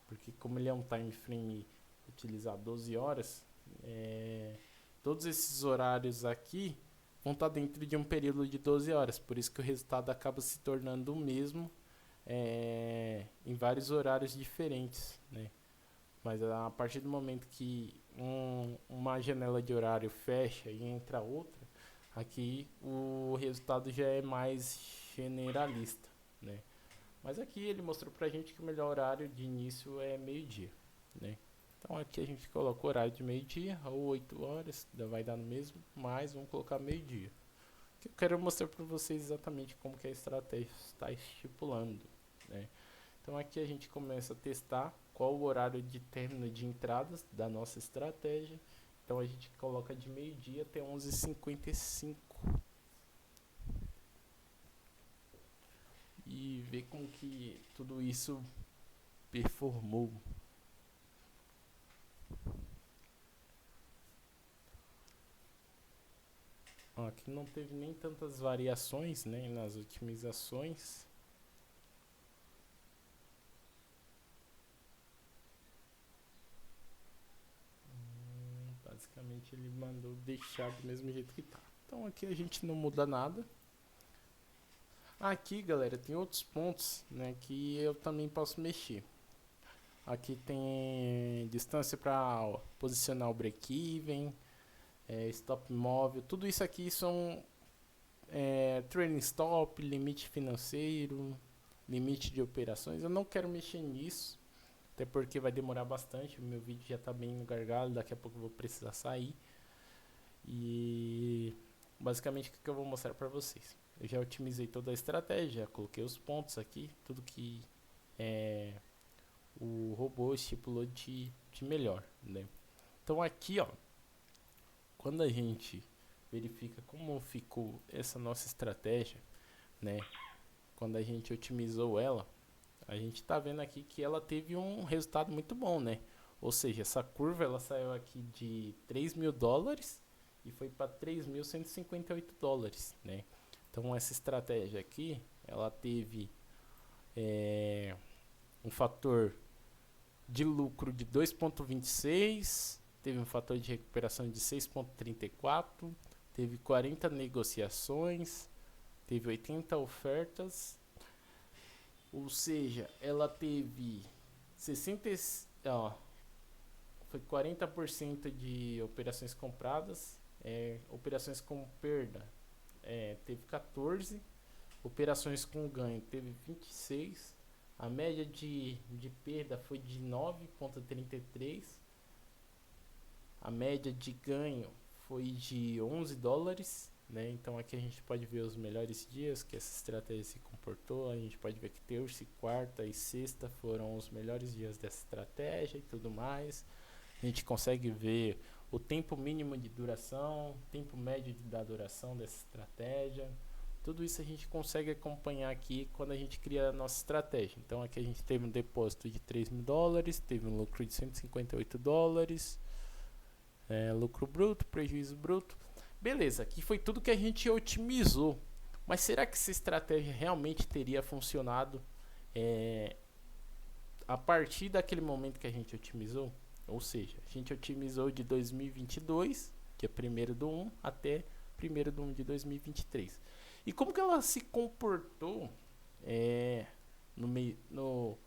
Speaker 1: Porque como ele é um time frame utilizar 12 horas, todos esses horários aqui vão estar dentro de um período de 12 horas. Por isso que o resultado acaba se tornando o mesmo em vários horários diferentes, né? Mas a partir do momento que uma janela de horário fecha e entra outra, aqui o resultado já é mais generalista, né? Mas aqui ele mostrou pra gente que o melhor horário de início é meio-dia, né? Então aqui a gente coloca o horário de meio-dia ou 8 horas, vai dar no mesmo, mas vamos colocar meio-dia. Eu quero mostrar para vocês exatamente como que a estratégia está estipulando, né? Então aqui a gente começa a testar qual o horário de término de entradas da nossa estratégia. Então a gente coloca de meio-dia até 11h55 e ver como que tudo isso performou. Aqui não teve nem tantas variações, né, nas otimizações. Basicamente ele mandou deixar do mesmo jeito que tá. Então aqui a gente não muda nada. Aqui, galera, tem outros pontos, né, que eu também posso mexer. Aqui tem distância para posicionar o break-even, stop móvel, tudo isso aqui são trailing stop, limite financeiro, limite de operações. Eu não quero mexer nisso, até porque vai demorar bastante. O meu vídeo já está bem no gargalo, daqui a pouco eu vou precisar sair. E basicamente o que eu vou mostrar para vocês. Eu já otimizei toda a estratégia, coloquei os pontos aqui, tudo que o robô estipulou de melhor, né? Então aqui, ó, quando a gente verifica como ficou essa nossa estratégia, né? Quando a gente otimizou ela, a gente está vendo aqui que ela teve um resultado muito bom, né? Ou seja, essa curva ela saiu aqui de $3.000 e foi para $3.158, né? Então essa estratégia aqui, ela teve um fator de lucro de 2,26, teve um fator de recuperação de 6,34, teve 40 negociações, teve 80 ofertas, ou seja, ela teve 60, ó, foi 40% de operações compradas, operações com perda teve 14, operações com ganho teve 26, a média de perda foi de 9,33, a média de ganho foi de $11, né? Então aqui a gente pode ver os melhores dias que essa estratégia se comportou. A gente pode ver que terça, quarta e sexta foram os melhores dias dessa estratégia e tudo mais. A gente consegue ver o tempo mínimo de duração, tempo médio da duração dessa estratégia. Tudo isso a gente consegue acompanhar aqui quando a gente cria a nossa estratégia. Então aqui a gente teve um depósito de $3.000, teve um lucro de $158, lucro bruto, prejuízo bruto. Beleza, aqui foi tudo que a gente otimizou. Mas será que essa estratégia realmente teria funcionado a partir daquele momento que a gente otimizou? Ou seja, a gente otimizou de 2022, que é 1º/1, até 1º/1 de 2023. E como que ela se comportou no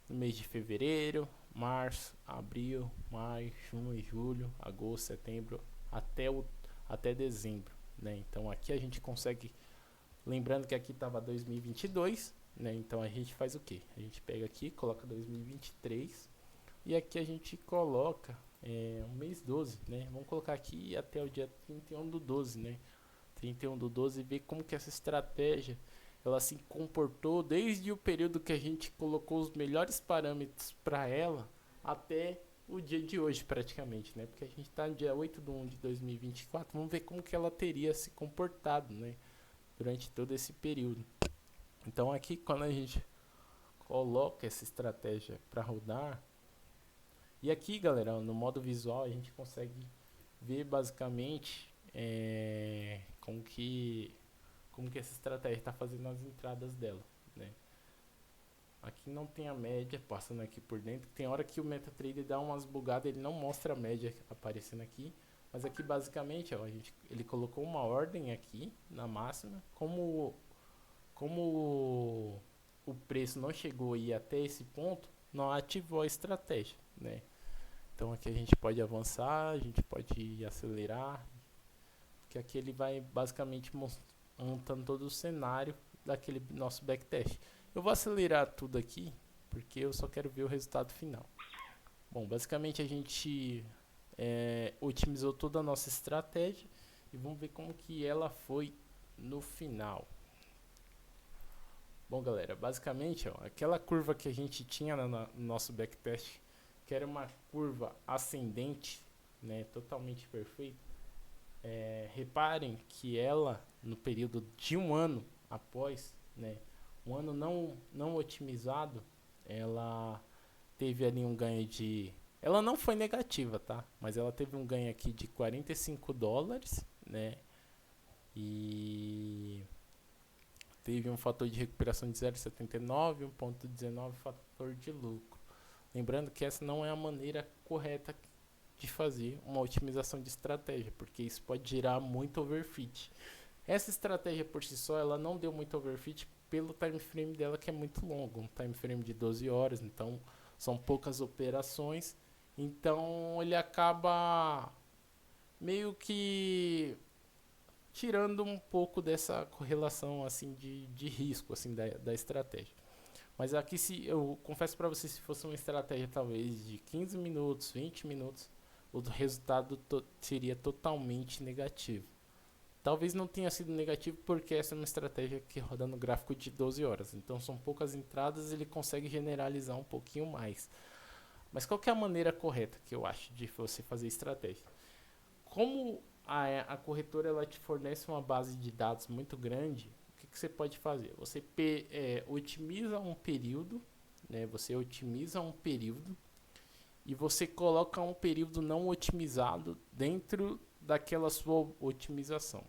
Speaker 1: mês de fevereiro, março, abril, maio, junho, julho, agosto, setembro, até dezembro, né? Então aqui a gente consegue, lembrando que aqui estava 2022, né? Então a gente faz o que? A gente pega aqui, coloca 2023 e aqui a gente coloca o mês 12, né? Vamos colocar aqui até o dia 31/12, né? 31/12 e ver como que essa estratégia ela se comportou desde o período que a gente colocou os melhores parâmetros para ela até o dia de hoje praticamente, né? Porque a gente está no dia 8/1 de 2024, vamos ver como que ela teria se comportado, né? Durante todo esse período. Então aqui quando a gente coloca essa estratégia para rodar, e aqui galera, no modo visual a gente consegue ver basicamente como que essa estratégia está fazendo as entradas dela, né? Aqui não tem a média passando aqui por dentro. Tem hora que o MetaTrader dá umas bugadas, ele não mostra a média aparecendo aqui. Mas aqui basicamente, ó, ele colocou uma ordem aqui na máxima. Como o preço não chegou aí até esse ponto, não ativou a estratégia, né? Então aqui a gente pode avançar, a gente pode acelerar, que aqui ele vai basicamente montando todo o cenário daquele nosso backtest. Eu vou acelerar tudo aqui, porque eu só quero ver o resultado final. Bom, basicamente a gente otimizou toda a nossa estratégia e vamos ver como que ela foi no final. Bom galera, basicamente ó, aquela curva que a gente tinha no nosso backtest, que era uma curva ascendente, né, totalmente perfeita. Reparem que ela, no período de um ano após, né, um ano não otimizado, ela teve ali um ganho de... Ela não foi negativa, tá? Mas ela teve um ganho aqui de $45, né? E teve um fator de recuperação de 0,79, 1,19 fator de lucro. Lembrando que essa não é a maneira correta de fazer uma otimização de estratégia, porque isso pode gerar muito overfit. Essa estratégia por si só, ela não deu muito overfit pelo time frame dela, que é muito longo, um time frame de 12 horas, então são poucas operações, então ele acaba meio que tirando um pouco dessa correlação assim de risco assim da estratégia. Mas aqui, se eu confesso para você, se fosse uma estratégia talvez de 15 minutos, 20 minutos, o resultado seria totalmente negativo. Talvez não tenha sido negativo porque essa é uma estratégia que roda no gráfico de 12 horas. Então são poucas entradas, ele consegue generalizar um pouquinho mais. Mas qual que é a maneira correta que eu acho de você fazer estratégia? Como a corretora ela te fornece uma base de dados muito grande, o que você pode fazer? Você otimiza um período, né? Você otimiza um período e você coloca um período não otimizado dentro daquela sua otimização.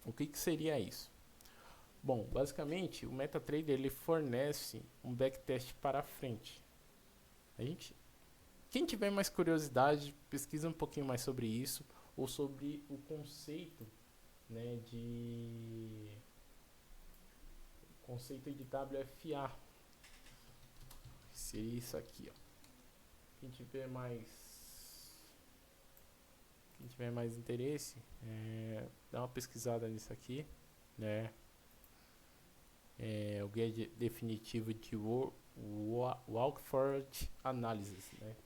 Speaker 1: O que seria isso? Bom, basicamente o MetaTrader ele fornece um backtest para frente. Quem tiver mais curiosidade, pesquisa um pouquinho mais sobre isso ou sobre o conceito, né, de WFA. Seria isso aqui, ó. Quem tiver mais interesse, dá uma pesquisada nisso aqui, né? O guia definitivo de Walkforward Analysis, né?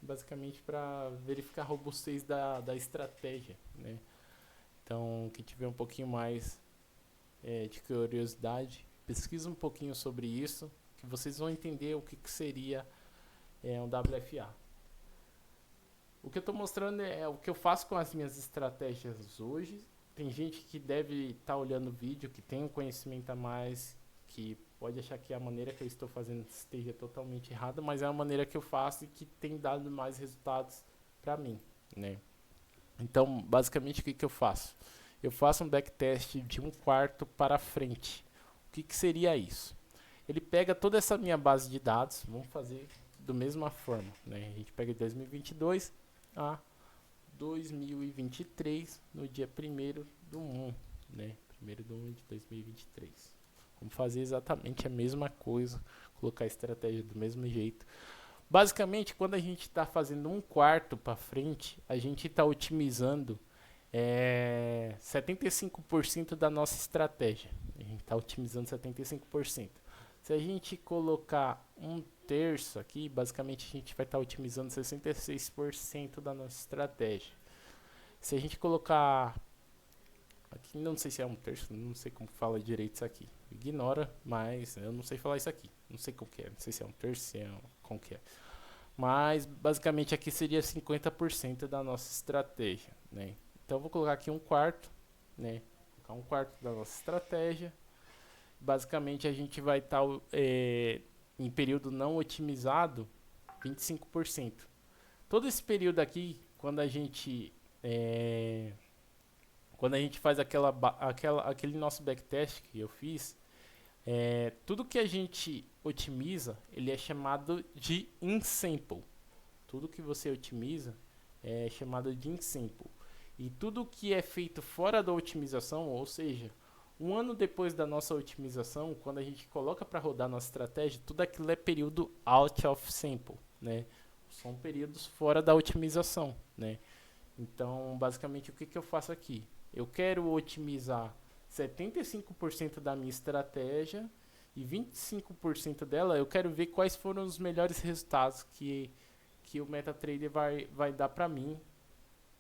Speaker 1: Basicamente para verificar a robustez da estratégia, né? Então, quem tiver um pouquinho mais de curiosidade, pesquisa um pouquinho sobre isso, que vocês vão entender o que seria um WFA. O que eu estou mostrando é o que eu faço com as minhas estratégias hoje. Tem gente que deve estar olhando o vídeo, que tem um conhecimento a mais, que pode achar que a maneira que eu estou fazendo esteja totalmente errada, mas é a maneira que eu faço e que tem dado mais resultados para mim, né? Então, basicamente, o que eu faço? Eu faço um backtest de 1/4 para frente. O que seria isso? Ele pega toda essa minha base de dados, vamos fazer da mesma forma, né? A gente pega de 2022 a 2023, no dia 1º do 1, né? 1º do 1 de 2023. Vamos fazer exatamente a mesma coisa, colocar a estratégia do mesmo jeito. Basicamente, quando a gente está fazendo 1/4 para frente, a gente está otimizando 75% da nossa estratégia. A gente está otimizando 75%. Se a gente colocar 1/3 aqui, basicamente a gente vai estar otimizando 66% da nossa estratégia. Se a gente colocar aqui, não sei se é 1/3, não sei como fala direito isso aqui. Ignora, mas eu não sei falar isso aqui. Não sei como que é, não sei se é 1/3, se é como que é. Mas basicamente aqui seria 50% da nossa estratégia, né? Então eu vou colocar aqui 1/4, né? Colocar 1/4 da nossa estratégia. Basicamente a gente vai estar em período não otimizado 25%. Todo esse período aqui, quando a gente faz aquele nosso backtest que eu fiz, tudo que a gente otimiza, ele é chamado de in-sample. Tudo que você otimiza é chamado de in-sample. E tudo que é feito fora da otimização, ou seja, um ano depois da nossa otimização, quando a gente coloca para rodar nossa estratégia, tudo aquilo é período out of sample, né? São períodos fora da otimização, né? Então, basicamente, o que eu faço aqui? Eu quero otimizar 75% da minha estratégia e 25% dela eu quero ver quais foram os melhores resultados que o MetaTrader vai dar para mim,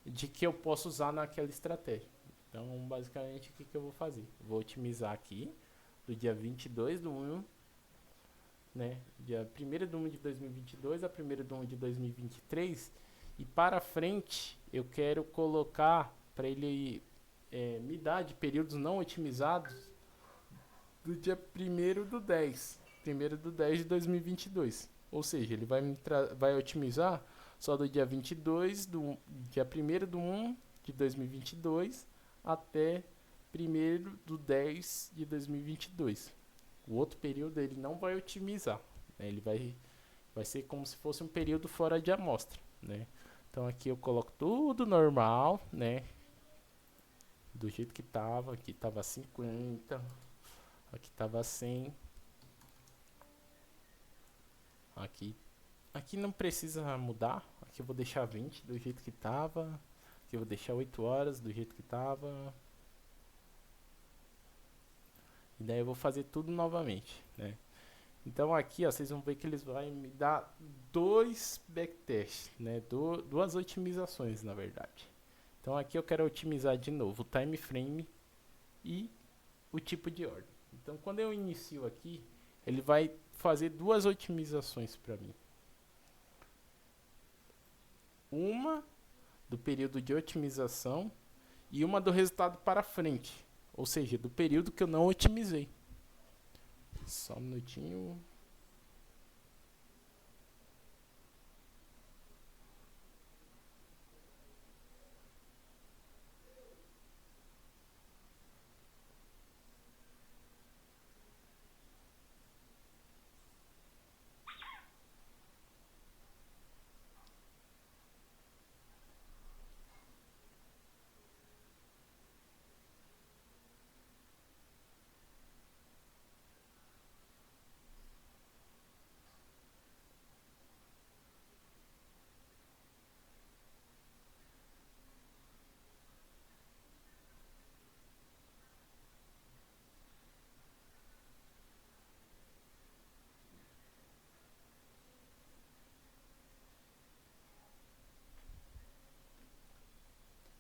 Speaker 1: de que eu posso usar naquela estratégia. Então, basicamente, o que eu vou fazer? Vou otimizar aqui, do dia 22 do 1, né? Dia 1º do 1 de 2022 a 1º do 1 de 2023. E para frente, eu quero colocar para ele me dar de períodos não otimizados do dia 1º do 10. 1º do 10 de 2022. Ou seja, ele vai otimizar só do dia 22, dia 1º do 1 de 2022 até 1º do 10 de 2022. O outro período ele não vai otimizar, né? Ele vai ser como se fosse um período fora de amostra, né? Então aqui eu coloco tudo normal, né? Do jeito que estava, aqui estava 50, aqui estava 100. Aqui não precisa mudar, aqui eu vou deixar 20 do jeito que estava, aqui eu vou deixar 8 horas do jeito que estava. E daí eu vou fazer tudo novamente, né? Então aqui, ó, vocês vão ver que eles vão me dar 2 backtests, né? Duas otimizações, na verdade. Então aqui eu quero otimizar de novo o time frame e o tipo de ordem. Então quando eu inicio aqui, ele vai fazer duas otimizações para mim. Uma do período de otimização e uma do resultado para frente, ou seja, do período que eu não otimizei. Só um minutinho.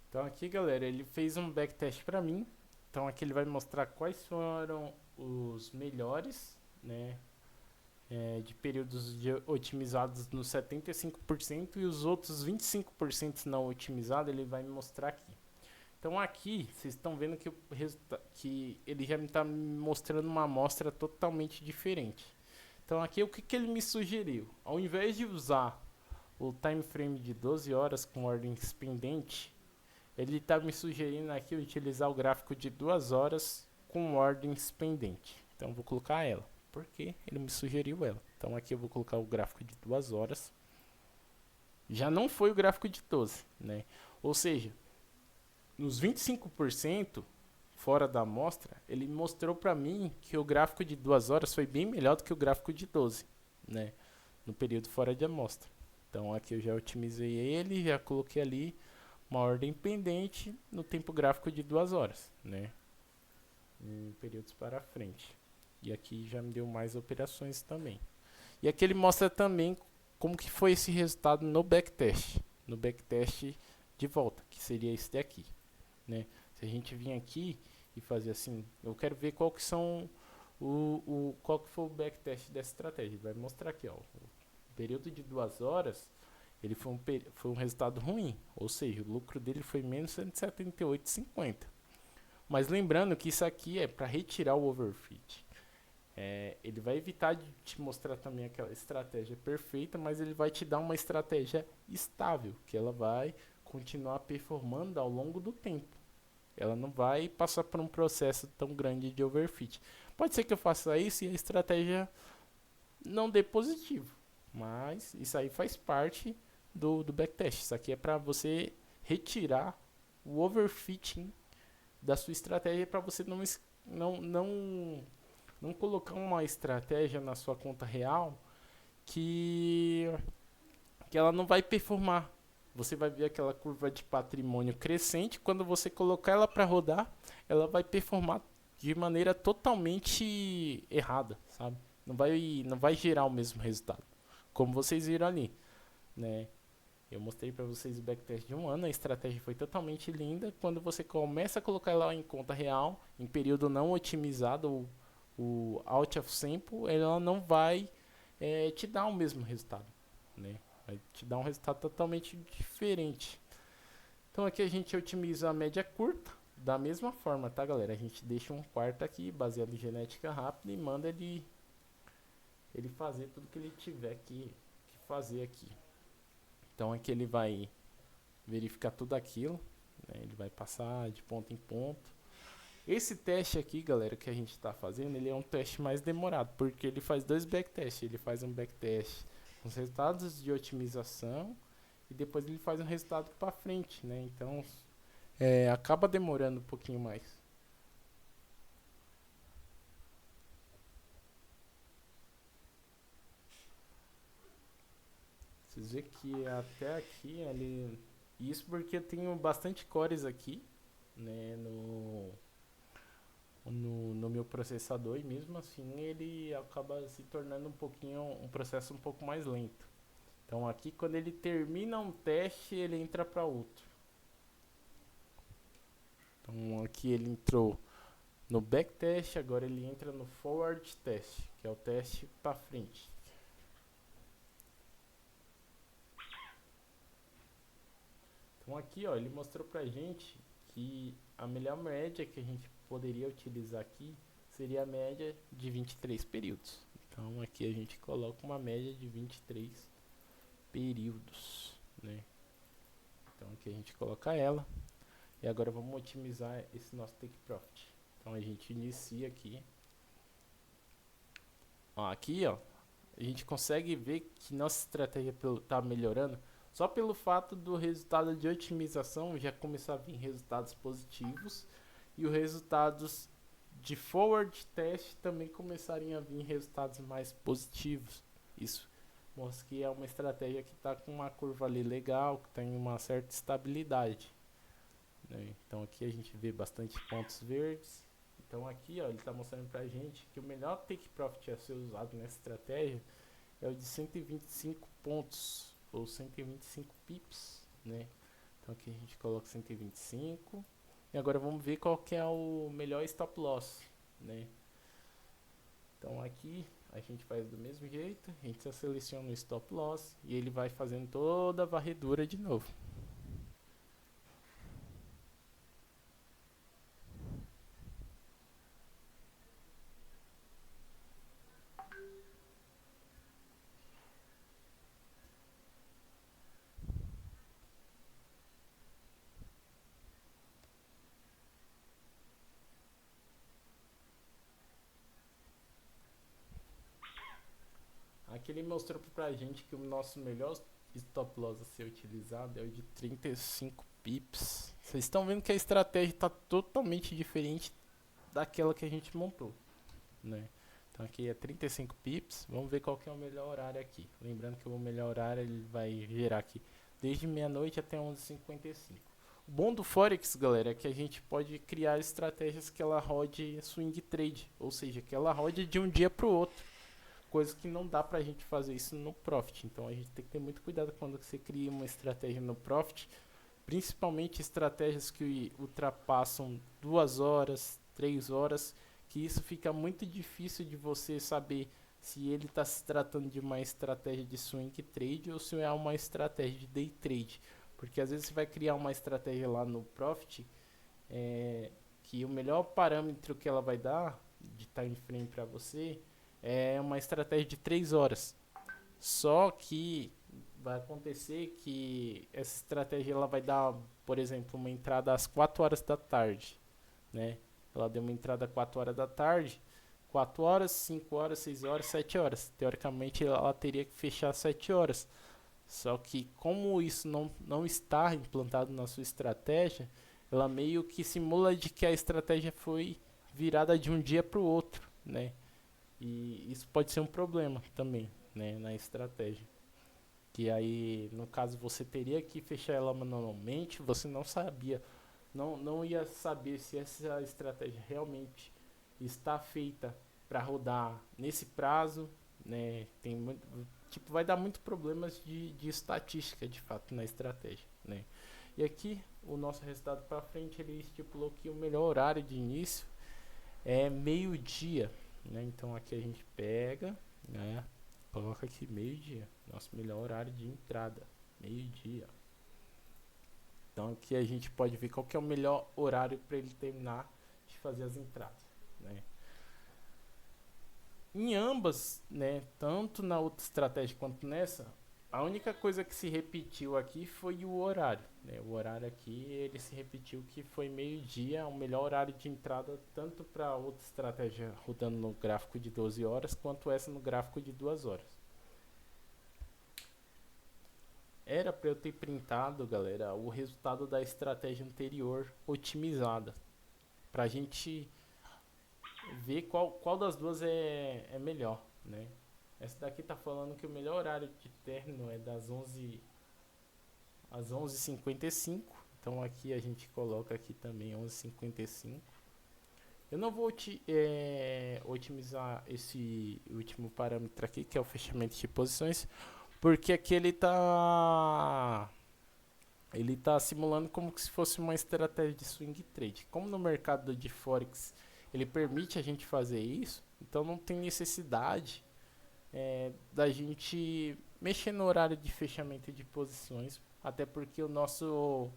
Speaker 1: Então aqui, galera, ele fez um backtest para mim. Então aqui ele vai mostrar quais foram os melhores, né, de períodos otimizados no 75% e os outros 25% não otimizados ele vai me mostrar aqui. Então aqui vocês estão vendo que, que ele já me está mostrando uma amostra totalmente diferente. Então aqui o que ele me sugeriu? Ao invés de usar o time frame de 12 horas com ordem pendente, ele está me sugerindo aqui utilizar o gráfico de 2 horas com ordem pendente. Então eu vou colocar ela, porque ele me sugeriu ela. Então aqui eu vou colocar o gráfico de 2 horas. Já não foi o gráfico de 12, né? Ou seja, nos 25% fora da amostra, ele mostrou para mim que o gráfico de 2 horas foi bem melhor do que o gráfico de 12, né? No período fora de amostra. Então aqui eu já otimizei ele, já coloquei ali uma ordem pendente no tempo gráfico de 2 horas, né? Em períodos para frente. E aqui já me deu mais operações também. E aqui ele mostra também como que foi esse resultado no backtest. No backtest de volta, que seria esse daqui, né? Se a gente vir aqui e fazer assim, eu quero ver qual que são qual que foi o backtest dessa estratégia. Ele vai mostrar aqui, ó, o período de 2 horas, ele foi um resultado ruim, ou seja, o lucro dele foi menos 178,50. Mas lembrando que isso aqui é para retirar o overfit. Ele vai evitar de te mostrar também aquela estratégia perfeita, mas ele vai te dar uma estratégia estável, que ela vai continuar performando ao longo do tempo. Ela não vai passar por um processo tão grande de overfit. Pode ser que eu faça isso e a estratégia não dê positivo, mas isso aí faz parte do backtest. Isso aqui é para você retirar o overfitting da sua estratégia, para você não colocar uma estratégia na sua conta real que ela não vai performar. Você vai ver aquela curva de patrimônio crescente, quando você colocar ela para rodar, ela vai performar de maneira totalmente errada, sabe? Não vai gerar o mesmo resultado, como vocês viram ali, né? Eu mostrei para vocês o backtest de um ano, a estratégia foi totalmente linda. Quando você começa a colocar ela em conta real, em período não otimizado, o out of sample, ela não vai te dar o mesmo resultado, né? Vai te dar um resultado totalmente diferente. Então aqui a gente otimiza a média curta, da mesma forma, tá, galera? A gente deixa um quarto aqui, baseado em genética rápida, e manda ele fazer tudo que ele tiver que fazer aqui. Então aqui ele vai verificar tudo aquilo, né? Ele vai passar de ponto em ponto. Esse teste aqui, galera, que a gente está fazendo, ele é um teste mais demorado, porque ele faz dois backtests. Ele faz um backtest com os resultados de otimização e depois ele faz um resultado para frente, né? Então acaba demorando um pouquinho mais. Vocês veem que até aqui ele... Isso porque eu tenho bastante cores aqui, né, no meu processador, e mesmo assim ele acaba se tornando um processo um pouco mais lento. Então aqui quando ele termina um teste, ele entra para outro. Então aqui ele entrou no backtest, agora ele entra no forward test, que é o teste para frente. Então aqui, ó, ele mostrou pra gente que a melhor média que a gente poderia utilizar aqui seria a média de 23 períodos. Então aqui a gente coloca uma média de 23 períodos, né? Então aqui a gente coloca ela. E agora vamos otimizar esse nosso take profit. Então a gente inicia aqui. Ó, aqui, ó, a gente consegue ver que nossa estratégia está melhorando só pelo fato do resultado de otimização já começar a vir resultados positivos e os resultados de forward test também começarem a vir resultados mais positivos. Isso mostra que é uma estratégia que está com uma curva ali legal, que tem uma certa estabilidade, né? Então aqui a gente vê bastante pontos verdes. Então aqui, ó, ele está mostrando pra gente que o melhor take profit a ser usado nessa estratégia é o de 125 pontos ou 125 pips, né? Então aqui a gente coloca 125 e agora vamos ver qual que é o melhor stop loss, né? Então aqui a gente faz do mesmo jeito, a gente só seleciona o stop loss e ele vai fazendo toda a varredura de novo. Aqui ele mostrou pra gente que o nosso melhor stop loss a ser utilizado é o de 35 pips. Vocês estão vendo que a estratégia está totalmente diferente daquela que a gente montou, né? Então aqui é 35 pips. Vamos ver qual que é o melhor horário aqui. Lembrando que o melhor horário ele vai gerar aqui desde meia-noite até 11h55. O bom do Forex, galera, é que a gente pode criar estratégias que ela rode swing trade, ou seja, que ela rode de um dia para o outro. Coisa que não dá pra gente fazer isso no Profit. Então a gente tem que ter muito cuidado quando você cria uma estratégia no Profit, principalmente estratégias que ultrapassam 2 horas, 3 horas, que isso fica muito difícil de você saber se ele está se tratando de uma estratégia de swing trade ou se é uma estratégia de day trade. Porque às vezes você vai criar uma estratégia lá no Profit, que o melhor parâmetro que ela vai dar de time frame para você é uma estratégia de 3 horas. Só que vai acontecer que essa estratégia ela vai dar, por exemplo, uma entrada às 4 horas da tarde, né? Ela deu uma entrada às 4 horas da tarde, 4 horas, 5 horas, 6 horas, 7 horas. Teoricamente ela teria que fechar às 7 horas. Só que como isso não está implantado na sua estratégia, ela meio que simula de que a estratégia foi virada de um dia para o outro, né? E isso pode ser um problema também, né, na estratégia. Que aí, no caso, você teria que fechar ela manualmente, você não sabia, não ia saber se essa estratégia realmente está feita para rodar nesse prazo, né? Tem muito, tipo, vai dar muito problemas de estatística, de fato, na estratégia, né? E aqui, o nosso resultado para frente, ele estipulou que o melhor horário de início é meio-dia, né? Então aqui a gente pega, né? Coloca aqui meio-dia, nosso melhor horário de entrada, meio-dia. Então aqui a gente pode ver qual que é o melhor horário para ele terminar de fazer as entradas, né? Em ambas, né, tanto na outra estratégia quanto nessa, a única coisa que se repetiu aqui foi o horário, né? O horário aqui ele se repetiu que foi meio-dia, o melhor horário de entrada tanto para outra estratégia rodando no gráfico de 12 horas quanto essa no gráfico de 2 horas. Era para eu ter printado, galera, o resultado da estratégia anterior otimizada, para a gente ver qual das duas é melhor, né? Essa daqui tá falando que o melhor horário de término é das 11 às 11h55. Então aqui a gente coloca aqui também 11h55. Eu não vou otimizar esse último parâmetro aqui, que é o fechamento de posições, porque aqui ele tá ele está simulando como se fosse uma estratégia de swing trade. Como no mercado de Forex ele permite a gente fazer isso, então não tem necessidade da gente mexer no horário de fechamento de posições, até porque o nosso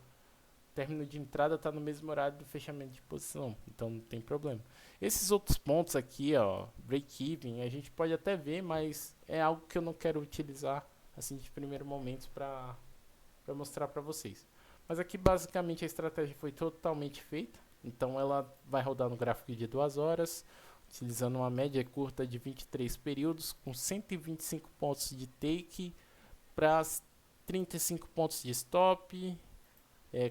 Speaker 1: término de entrada está no mesmo horário do fechamento de posição, então não tem problema. Esses outros pontos aqui, ó, break-even, a gente pode até ver, mas é algo que eu não quero utilizar assim de primeiro momento para mostrar para vocês. Mas aqui basicamente a estratégia foi totalmente feita, então ela vai rodar no gráfico de 2 horas, utilizando uma média curta de 23 períodos, com 125 pontos de take para 35 pontos de stop,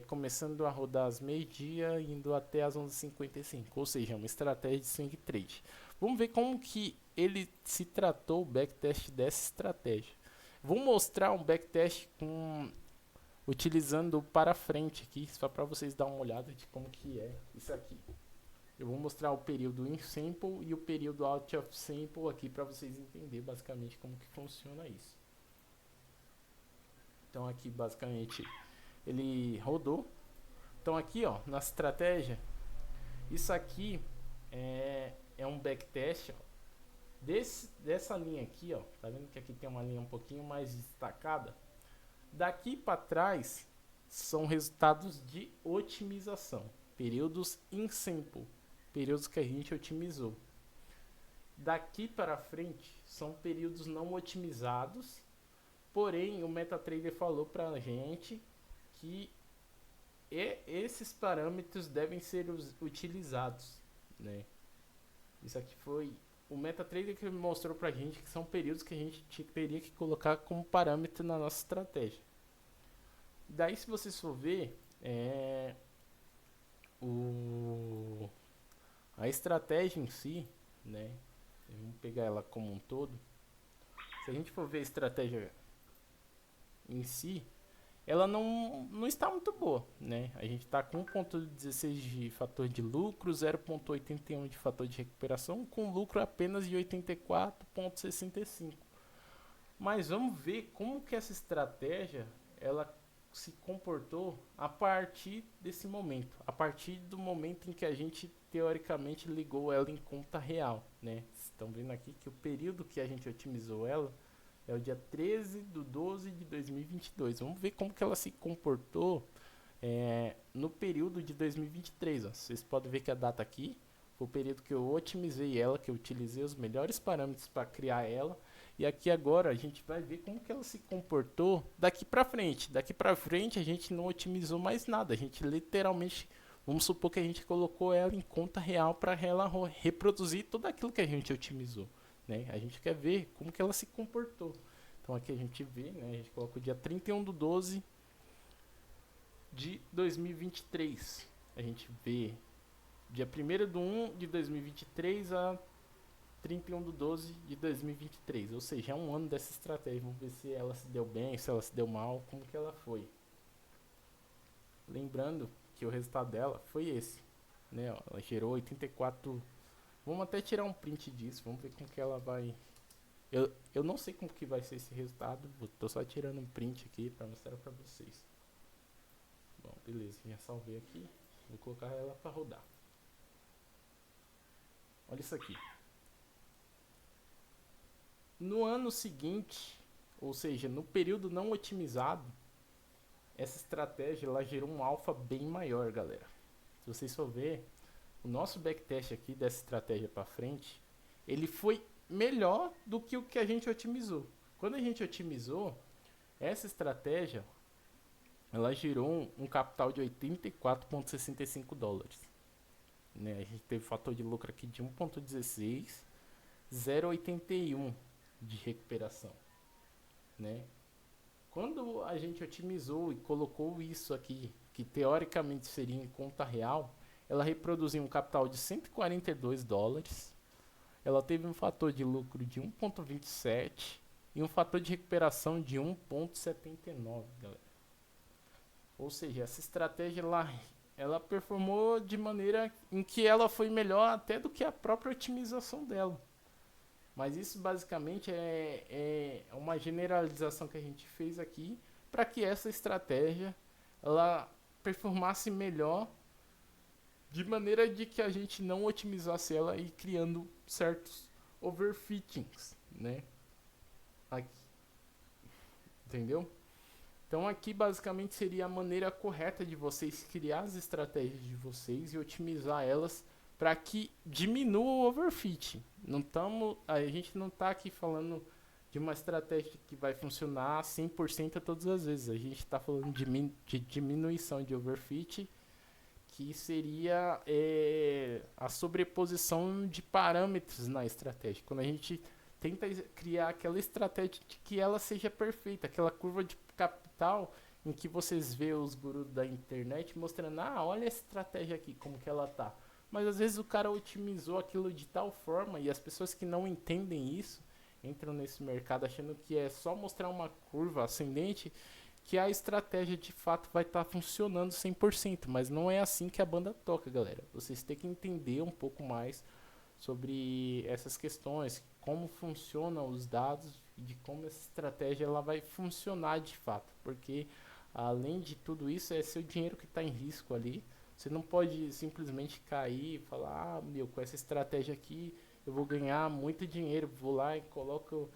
Speaker 1: começando a rodar às meio-dia, indo até às 11h55, ou seja, uma estratégia de swing trade. Vamos ver como que ele se tratou o backtest dessa estratégia. Vou mostrar um backtest utilizando o para frente aqui, só para vocês dar uma olhada de como que é isso aqui. Eu vou mostrar o período in sample e o período out of sample aqui para vocês entenderem basicamente como que funciona isso. Então aqui basicamente ele rodou. Então aqui ó, na estratégia, isso aqui é um backtest dessa linha aqui ó, tá vendo que aqui tem uma linha um pouquinho mais destacada? Daqui para trás são resultados de otimização, períodos in sample, períodos que a gente otimizou. Daqui para frente são períodos não otimizados, porém o MetaTrader falou para a gente que esses parâmetros devem ser utilizados, né? Isso aqui foi o MetaTrader que mostrou pra gente que são períodos que a gente teria que colocar como parâmetro na nossa estratégia. Daí, se vocês for ver, a estratégia em si, né? Vamos pegar ela como um todo. Se a gente for ver a estratégia em si, ela não está muito boa, né? A gente está com 1.16 de fator de lucro, 0.81 de fator de recuperação, com lucro apenas de 84.65. Mas vamos ver como que essa estratégia ela se comportou a partir desse momento, a partir do momento em que a gente teoricamente ligou ela em conta real, né? Estão vendo aqui que o período que a gente otimizou ela é o dia 13/12 de 2022. Vamos ver como que ela se comportou no período de 2023. Ó. Vocês podem ver que a data aqui foi o período que eu otimizei ela, que eu utilizei os melhores parâmetros para criar ela. E aqui agora a gente vai ver como que ela se comportou daqui para frente. Daqui para frente a gente não otimizou mais nada. A gente literalmente, vamos supor que a gente colocou ela em conta real para ela reproduzir tudo aquilo que a gente otimizou. Né? A gente quer ver como que ela se comportou. Então aqui a gente vê, né? A gente coloca o dia 31/12 de 2023. A gente vê dia 1º de 2023 a 31/12 de 2023. Ou seja, é um ano dessa estratégia. Vamos ver se ela se deu bem, se ela se deu mal, como que ela foi. Lembrando que o resultado dela foi esse. Né? Ela gerou 84. Vamos até tirar um print disso, vamos ver como que ela vai. Eu não sei como que vai ser esse resultado, tô só tirando um print aqui para mostrar para vocês. Bom, beleza, já salvei aqui, vou colocar ela para rodar. Olha isso aqui. No ano seguinte, ou seja, no período não otimizado, essa estratégia ela gerou um alfa bem maior, galera. Se vocês for ver, o nosso backtest aqui dessa estratégia para frente, ele foi melhor do que o que a gente otimizou. Quando a gente otimizou, essa estratégia, ela gerou um capital de 84.65 dólares. Né? A gente teve fator de lucro aqui de 1.16, 0.81 de recuperação. Né? Quando a gente otimizou e colocou isso aqui, que teoricamente seria em conta real, ela reproduziu um capital de 142 dólares, ela teve um fator de lucro de 1.27 e um fator de recuperação de 1.79, galera. Ou seja, essa estratégia ela performou de maneira em que ela foi melhor até do que a própria otimização dela. Mas isso basicamente é uma generalização que a gente fez aqui para que essa estratégia ela performasse melhor, de maneira de que a gente não otimizasse ela e criando certos overfittings, né? Aqui, entendeu? Então aqui basicamente seria a maneira correta de vocês criar as estratégias de vocês e otimizar elas para que diminua o overfitting. A gente não está aqui falando de uma estratégia que vai funcionar 100% todas as vezes. A gente está falando de diminuição de overfit, que seria a sobreposição de parâmetros na estratégia. Quando a gente tenta criar aquela estratégia de que ela seja perfeita, aquela curva de capital em que vocês vê os gurus da internet mostrando, olha essa estratégia aqui, como que ela tá. Mas às vezes o cara otimizou aquilo de tal forma e as pessoas que não entendem isso entram nesse mercado achando que é só mostrar uma curva ascendente que a estratégia de fato vai estar funcionando 100%, mas não é assim que a banda toca, galera. Vocês têm que entender um pouco mais sobre essas questões, como funcionam os dados e de como essa estratégia ela vai funcionar de fato, porque além de tudo isso é seu dinheiro que está em risco ali. Você não pode simplesmente cair e falar, com essa estratégia aqui eu vou ganhar muito dinheiro, vou lá e coloco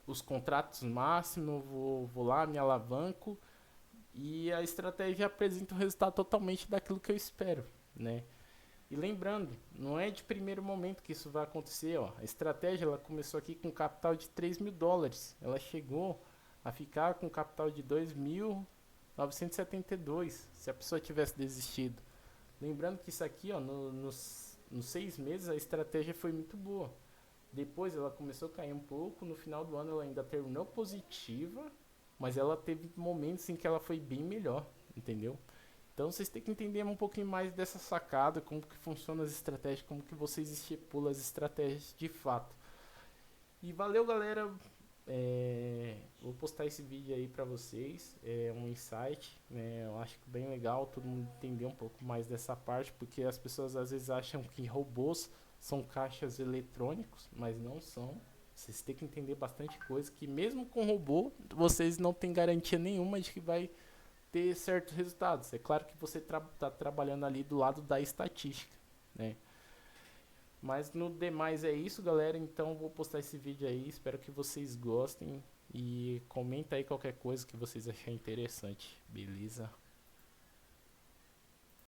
Speaker 1: os contratos máximos, vou lá, me alavanco e a estratégia apresenta um resultado totalmente daquilo que eu espero, né? E lembrando, não é de primeiro momento que isso vai acontecer, ó. A estratégia ela começou aqui com capital de $3.000, ela chegou a ficar com capital de 2.972 se a pessoa tivesse desistido. Lembrando que isso aqui, ó, nos 6 meses a estratégia foi muito boa. Depois ela começou a cair um pouco, no final do ano ela ainda terminou positiva, mas ela teve momentos em que ela foi bem melhor, entendeu? Então vocês têm que entender um pouquinho mais dessa sacada, como que funcionam as estratégias, como que vocês estipulam as estratégias de fato. E valeu, galera. Vou postar esse vídeo aí pra vocês, é um insight, né? Eu acho que bem legal todo mundo entender um pouco mais dessa parte, porque as pessoas às vezes acham que robôs são caixas eletrônicos, mas não são. Vocês têm que entender bastante coisa, que mesmo com robô, vocês não têm garantia nenhuma de que vai ter certos resultados. É claro que você está trabalhando ali do lado da estatística, né? Mas no demais é isso, galera. Então vou postar esse vídeo aí. Espero que vocês gostem. E comenta aí qualquer coisa que vocês acharem interessante. Beleza?